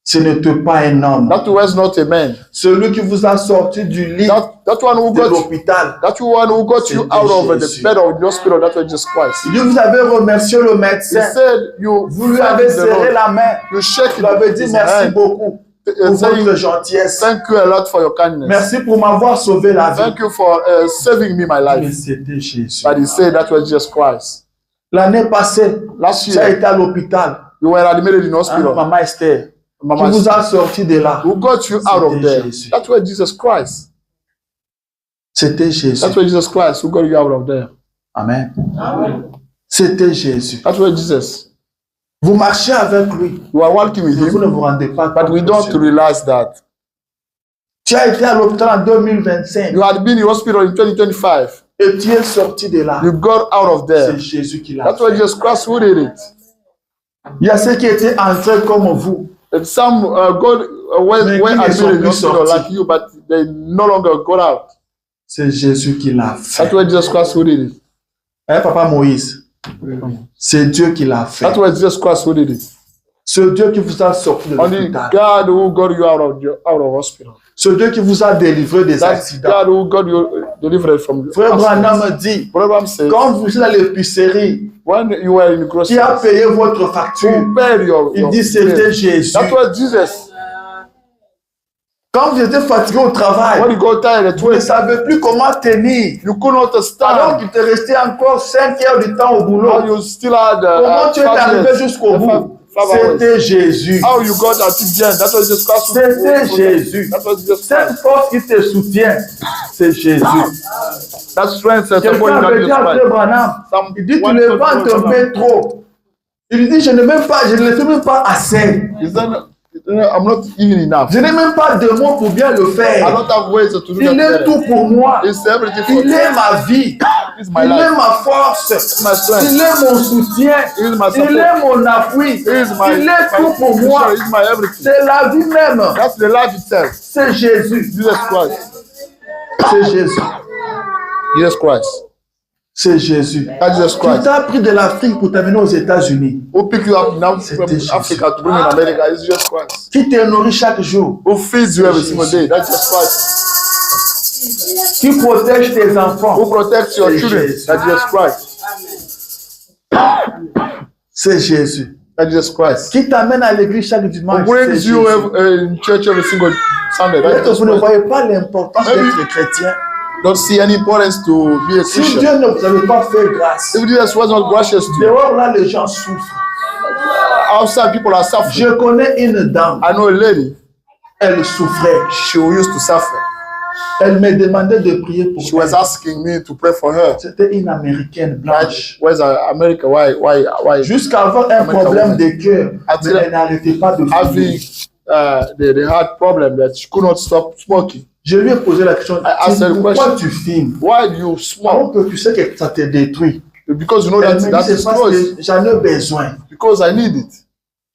Ce n'était pas un homme. That was not a man. Celui qui vous a sorti du lit That one who de got l'hôpital. that one who got you C'était out of Jésus. the bed of the hospital. That was Jesus Christ. Il dit, vous avez remercié le He médecin. said you Vous lui avez thanked the serré Lord. la main. You shake Vous lui avez dit his merci hand. beaucoup pour Saying, votre gentillesse. thank you a lot for your kindness. Merci pour m'avoir sauvé la vie. Thank you for saving me my Mais life. c'était Jésus. But he said that was Jesus Christ. L'année passée, Last tu as year, été à l'hôpital. you were admitted in Hein, hospital. Maman Esther, qui Mama, vous a sorti de là. who got you out of C'était there? Jésus. That was Jesus Christ. C'était Jésus. That was Jesus Christ who got you out of there. Amen. C'était Jésus. That was Jesus. Vous marchez avec lui. You are walking with Mais vous him, ne vous rendez pas but we compte don't de cela. realize that. Tu as été à l'hôpital en 2025 You had been in hospital in 2025, Et tu es sorti de là. You got out of there. C'est Jésus qui l'a That's why fait. Jesus Christ who did it. Il y a ceux qui étaient entrés comme vous. And some God went Mais qui ne admitted sont in plus hospital sortis. like you, but they no longer got out. C'est Jésus qui l'a fait. That's why Jesus Christ who did it. Hein, Papa Moïse? C'est Dieu qui l'a fait. That's why Jesus Christ who did it. C'est Dieu qui vous a sorti de Only l'hôpital. God who got you out of hospital. C'est Dieu qui vous a délivré des That's accidents. God who got you delivered from Frère accidents. Branham dit, Branham says, quand vous êtes dans l'épicerie, when you were in the grocery, qui a payé votre facture? who paid Il dit c'était Jésus. That's what Jesus. Quand vous étiez fatigué au travail, When you got tired at vous ne work, savez plus comment tenir. you couldn't Alors stand. qu'il te restait encore 5 heures de temps au boulot. How you still had Comment tu es arrivé jusqu'au bout? C'était Jésus. How you got at the end? That's what Jesus Christ. C'était Jésus. That's what Jesus Cette Christ. force qui te soutient, c'est Jésus. That strength that Quelqu'un somebody avait can dit à just Frère Branham, Some il dit tu one le person vends goes un peu trop. Il dit je ne le fais même pas assez. I'm not even enough. Je n'ai même pas de mots pour bien le I faire. don't have ways to do that. Il est better. tout pour moi. It's everything for Il me. est ma vie. It's my Il est life. ma force. My strength. Il est mon soutien. It is my Il support. est mon appui. It is my, Il est tout pour my moi. It's my everything. C'est la vie même. That's the life itself. C'est Jésus. Jesus Christ. C'est Jésus. Jesus Christ. C'est Jésus. That's Jesus Qui Christ. t'a pris de l'Afrique pour t'amener aux États-Unis. Who pick you up now C'était from Jesus. Africa to bring you in America is Jesus Christ. Qui te nourrit chaque jour. Who feeds you every single day? That's Jesus Christ. Qui protège tes enfants. Who protects your C'est children? Jésus. That's Jesus Christ. C'est Jésus. That's Jesus Christ. Qui t'amène à l'église chaque Who dimanche. brings C'est you Jésus. in church every single Sunday? That's Peut-être que Jesus vous ne Christ. voyez pas l'importance d'être chrétien. Don't see any importance to be a Si Christian. Dieu ne vous avait pas fait grâce, If Jesus was not gracious to you, dehors là les gens souffrent. outside people are suffering. Je connais une dame, I know a lady, elle souffrait. she used to suffer. Elle me demandait de prier pour She was elle. asking me to pray for her. C'était une américaine blanche. Where's America? Why? Jusqu'à avoir un America problème woman. de cœur, Until mais elle n'arrêtait pas de Having fumer. the heart problem that she could not stop smoking. Je lui ai posé la question, asked her a pourquoi question. tu fumes? Why do you Alors smoke? que tu sais que ça te détruit. Because you know Elle that me that dit, c'est parce destroys. que j'en ai besoin. Because I need it.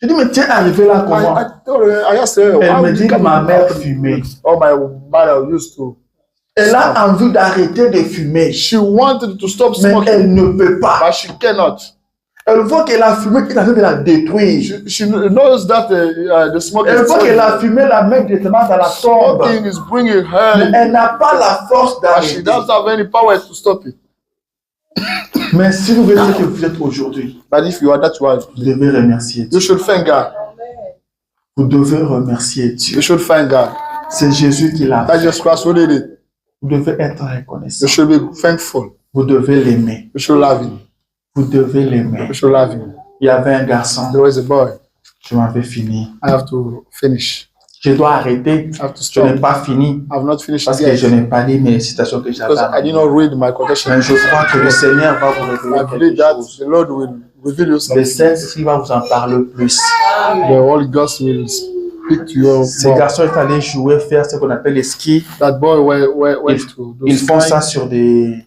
Je dis, mais tu es arrivé là comment? I asked her, Elle why me would dit you que come ma in? mère fumait. Oh, my mother used to. Elle a envie d'arrêter de fumer, She wanted to stop mais smoking, elle ne peut pas. but she cannot. Elle voit qu'elle a fumé, qu'elle a envie de la détruire. She knows that the smoking Elle is voit qu'elle a fumé la main directement dans la tombe. smoking is bringing Mais her, elle n'a pas la force but she d'arrêter. doesn't have any power to stop it. Mais si vous voyez ce que vous êtes aujourd'hui, But if you are that one, vous devez remercier you Dieu. should thank God. Vous devez remercier Dieu. You should thank God. C'est Jésus qui l'a That's fait. just Christ who did it. Vous devez être You reconnaissant. should be thankful. Vous devez l'aimer. You should love him. Vous devez l'aimer. You should love him. Il y avait un garçon, There was a boy. je m'avais fini. I have to finish. Je dois arrêter. I have to Je n'ai stop. pas fini I have not finished parce it que yet. je n'ai pas lu mes citations que j'avais. Because I did not read my quotation. Mais je crois que le Seigneur va vous I révéler believe quelque that chose. the Lord will reveal you Le something. Saint-Esprit va vous en parler plus. The Holy Ghost will speak to you Ces more. garçons est allé jouer, faire ce qu'on appelle les skis. That boy went to do Ils font skiing ça sur des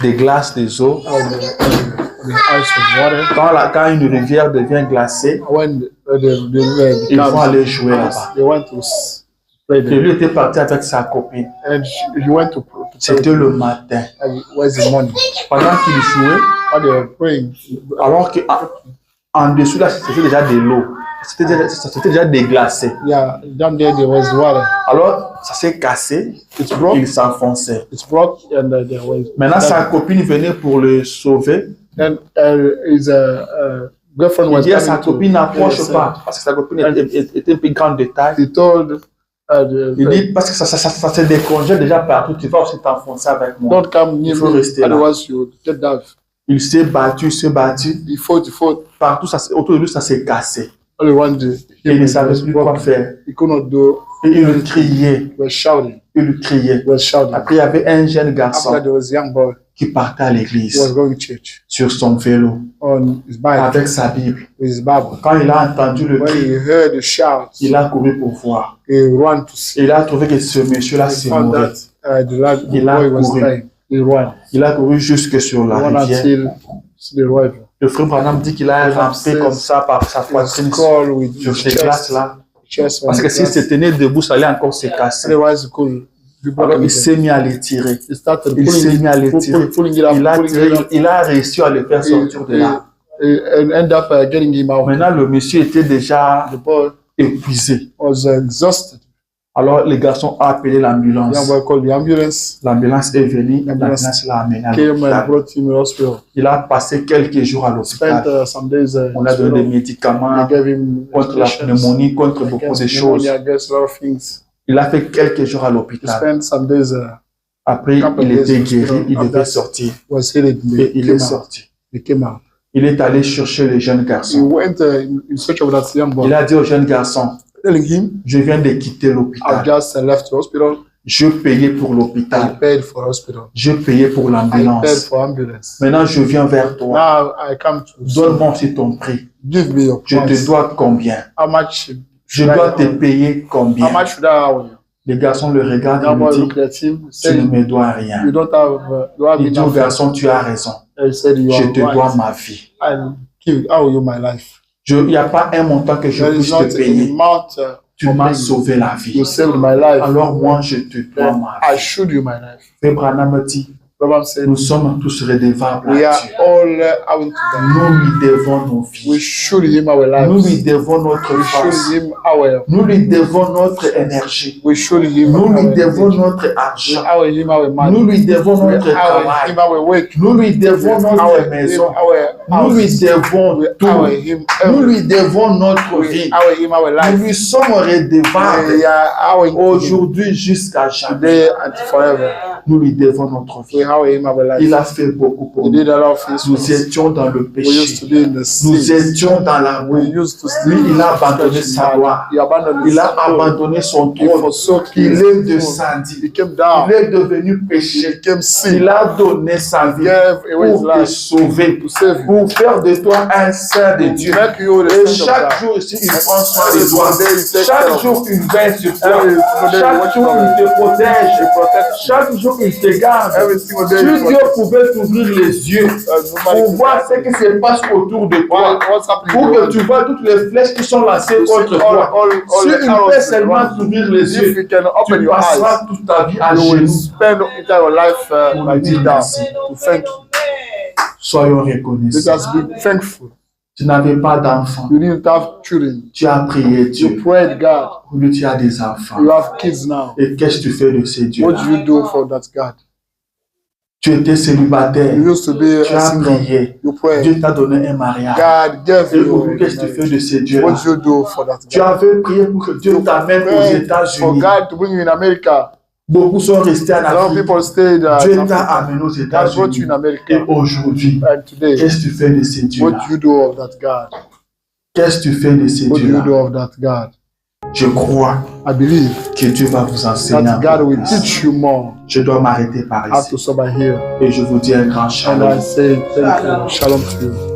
glaces, des eaux. on the ice of water. Quand une rivière devient glacée, When ils vont becomes aller jouer ice, là-bas. they went to play Et there. lui était parti avec sa copine. And he went to play. C'était le matin. And it was the morning. Pendant qu'il jouait, While they were praying, alors qu'en dessous là, c'était déjà de l'eau. C'était déjà déglacé. yeah, down there was water. Alors, ça s'est cassé, It's broke. il s'enfonçait. It's broke, and there was. Maintenant, sa copine venait pour le sauver. Then his girlfriend Il was dit à sa coming to. copine, n'approche Yes, pas, parce que sa copine était un peu grande de taille. He told Il dit, parce que ça se décongèle déjà partout, tu vas aussi t'enfoncer avec moi. don't come near Il faut me, rester là. otherwise you get down. Il s'est battu, He fought. partout, autour de lui, ça s'est cassé. Only one day. Et il ne savait plus quoi faire. He could not do. Et il criait, He was shouting. He was shouting. Après, il y avait un jeune garçon After there was a young boy. qui partait à He was l'église going to church sur son vélo on his bike avec sa Bible. with his Bible. Quand il a entendu le When cri, he heard the shout, il a couru pour voir. he ran to see. Et il a trouvé que ce monsieur-là He se found mourait. that the Il a boy was couru. dying. the Rwanda. Il a couru jusque sur la Run rivière. until the river. Le frère Branham dit qu'il a rampé comme ça par sa poitrine Skull with sur ces chest, glaces-là. chest on Parce the que s'il glass. se tenait debout, ça allait encore se casser. Otherwise, it could be Alors broken. il s'est mis à l'étirer. He started Il s'est mis à pulling l'étirer. it, pulling it up, Il a pulling tiré, it up. il a réussi à le faire sortir de là. And end up getting him out. Maintenant, le monsieur était déjà The boy épuisé. was exhausted. Alors, les garçons ont appelé The l'ambulance. young boy called the ambulance, L'ambulance est venue, L'ambulance l'ambulance l'a amené à came and l'hôpital. brought him to the hospital. Il a passé quelques jours à Spent l'hôpital. some days On a donné des médicaments They gave him contre la injections pneumonie, contre beaucoup against de choses. pneumonia, against a lot of things. Il a fait quelques jours à He l'hôpital. spent some days Après, couple il of était days guéri, il after devait that. sortir. was healed. Et il est sorti. He came out. Il est allé chercher le jeune He garçon. went in search of that young boy, Il a dit au jeune garçon, telling him, je viens de quitter "I've l'hôpital. just left the hospital. Je payais pour I l'hôpital. paid for hospital. Je payais pour I paid l'ambulance. for ambulance. Maintenant, je viens vers toi. Now I come to Donne-moi aussi ton prix. give me your Je te price. dois combien? How much? Je dois te payer combien? How much should I owe you?" Les garçons le regardent Young et boy lui looked disent, at him, tu ne said, me dois rien. "You don't have Il dit au enough." garçon, tu as raison. He said, "You Je are te dois right. ma vie. I owe you my life. Il n'y a pas un montant que je There is puisse not te an payer. amount Tu m'as sauvé la vie. you saved my life. Alors moi, je te dois ma I vie. showed you my life." Frère Branham dit, Abraham said, nous sommes tous redevables "We à are Dieu. all owing to God. Nous lui devons nos We vies. showed him our Nous lives. lui devons notre We showed force. him our. Nous lui devons notre énergie. We showed him Nous lui our. devons We notre argent. owe him our money. Nous lui devons We notre owe travail. him our work. Nous lui devons We notre owe him maison. our Nous lui house. devons We owe tout. him Nous everything. lui devons notre We vie. owe him our Nous life. lui sommes redevables We are owing to him aujourd'hui jusqu'à jamais. today and forever. Nous lui devons notre We vie. owe him our Il life. a fait beaucoup pour He nous. did a lot of things for Nous us. étions dans le We used to péché. be in the Nous sin. étions dans la We boue. used to Lui, sin. il a abandonné sa gloire. He abandoned his Il a throne. abandonné son He trône. forsook Il his est throne. descendu. He came down. Il est devenu He péché. became sin. Il a donné sa vie Gave away his pour te life sauver, to save you. pour faire de toi un saint de Dieu. Make you the Et saint of chaque God. jour ici, il prend soin de toi. Every day he takes care Chaque of jour, il veille sur toi. Every single day he Chaque watches jour, over il you. te protège. He protects you. Chaque jour, il te garde. Every single day Si he Dieu protects you. pouvait t'ouvrir les yeux pour voir ce qui se passe autour de toi, What's happening? pour que tu vois toutes les flèches qui sont lancées contre toi. Si il peut seulement t'ouvrir les If yeux, you can open tu your eyes, passeras toute ta vie à you will genoux. spend entire your life Pour by lui dire being down. merci. To thank you. Soyons Let reconnaissants. us be thankful. Tu n'avais pas d'enfant. You didn't have children. Tu as prié You Dieu. prayed God. Aujourd'hui, tu as des enfants. You have kids now. Et qu'est-ce que tu fais de ces What dieux-là? do you do for that God? Tu étais célibataire. You used to be Tu a as single. prié. You prayed. Dieu t'a donné un mariage. God gave Et you. aujourd'hui, qu'est-ce que tu fais de ces dieux-là? What do you do for that Tu God? avais prié pour que Dieu t'amène aux Prayed for États-Unis. God to bring you in America. Beaucoup sont restés en A lot of Afrique. people stayed Dieu in t'a Africa. amené aux God brought you États-Unis. in America. Et aujourd'hui, And today, qu'est-ce que tu fais de ces what dieux-là? do you do of that God? Qu'est-ce que tu fais de ces What do you do dieux-là? of that God? Je crois I believe que Dieu va vous enseigner that un God peu will plus. teach you more. Je dois m'arrêter par I have ici. to stop by here. Et je vous dis un grand And shalom. I say thank you. Shalom to you.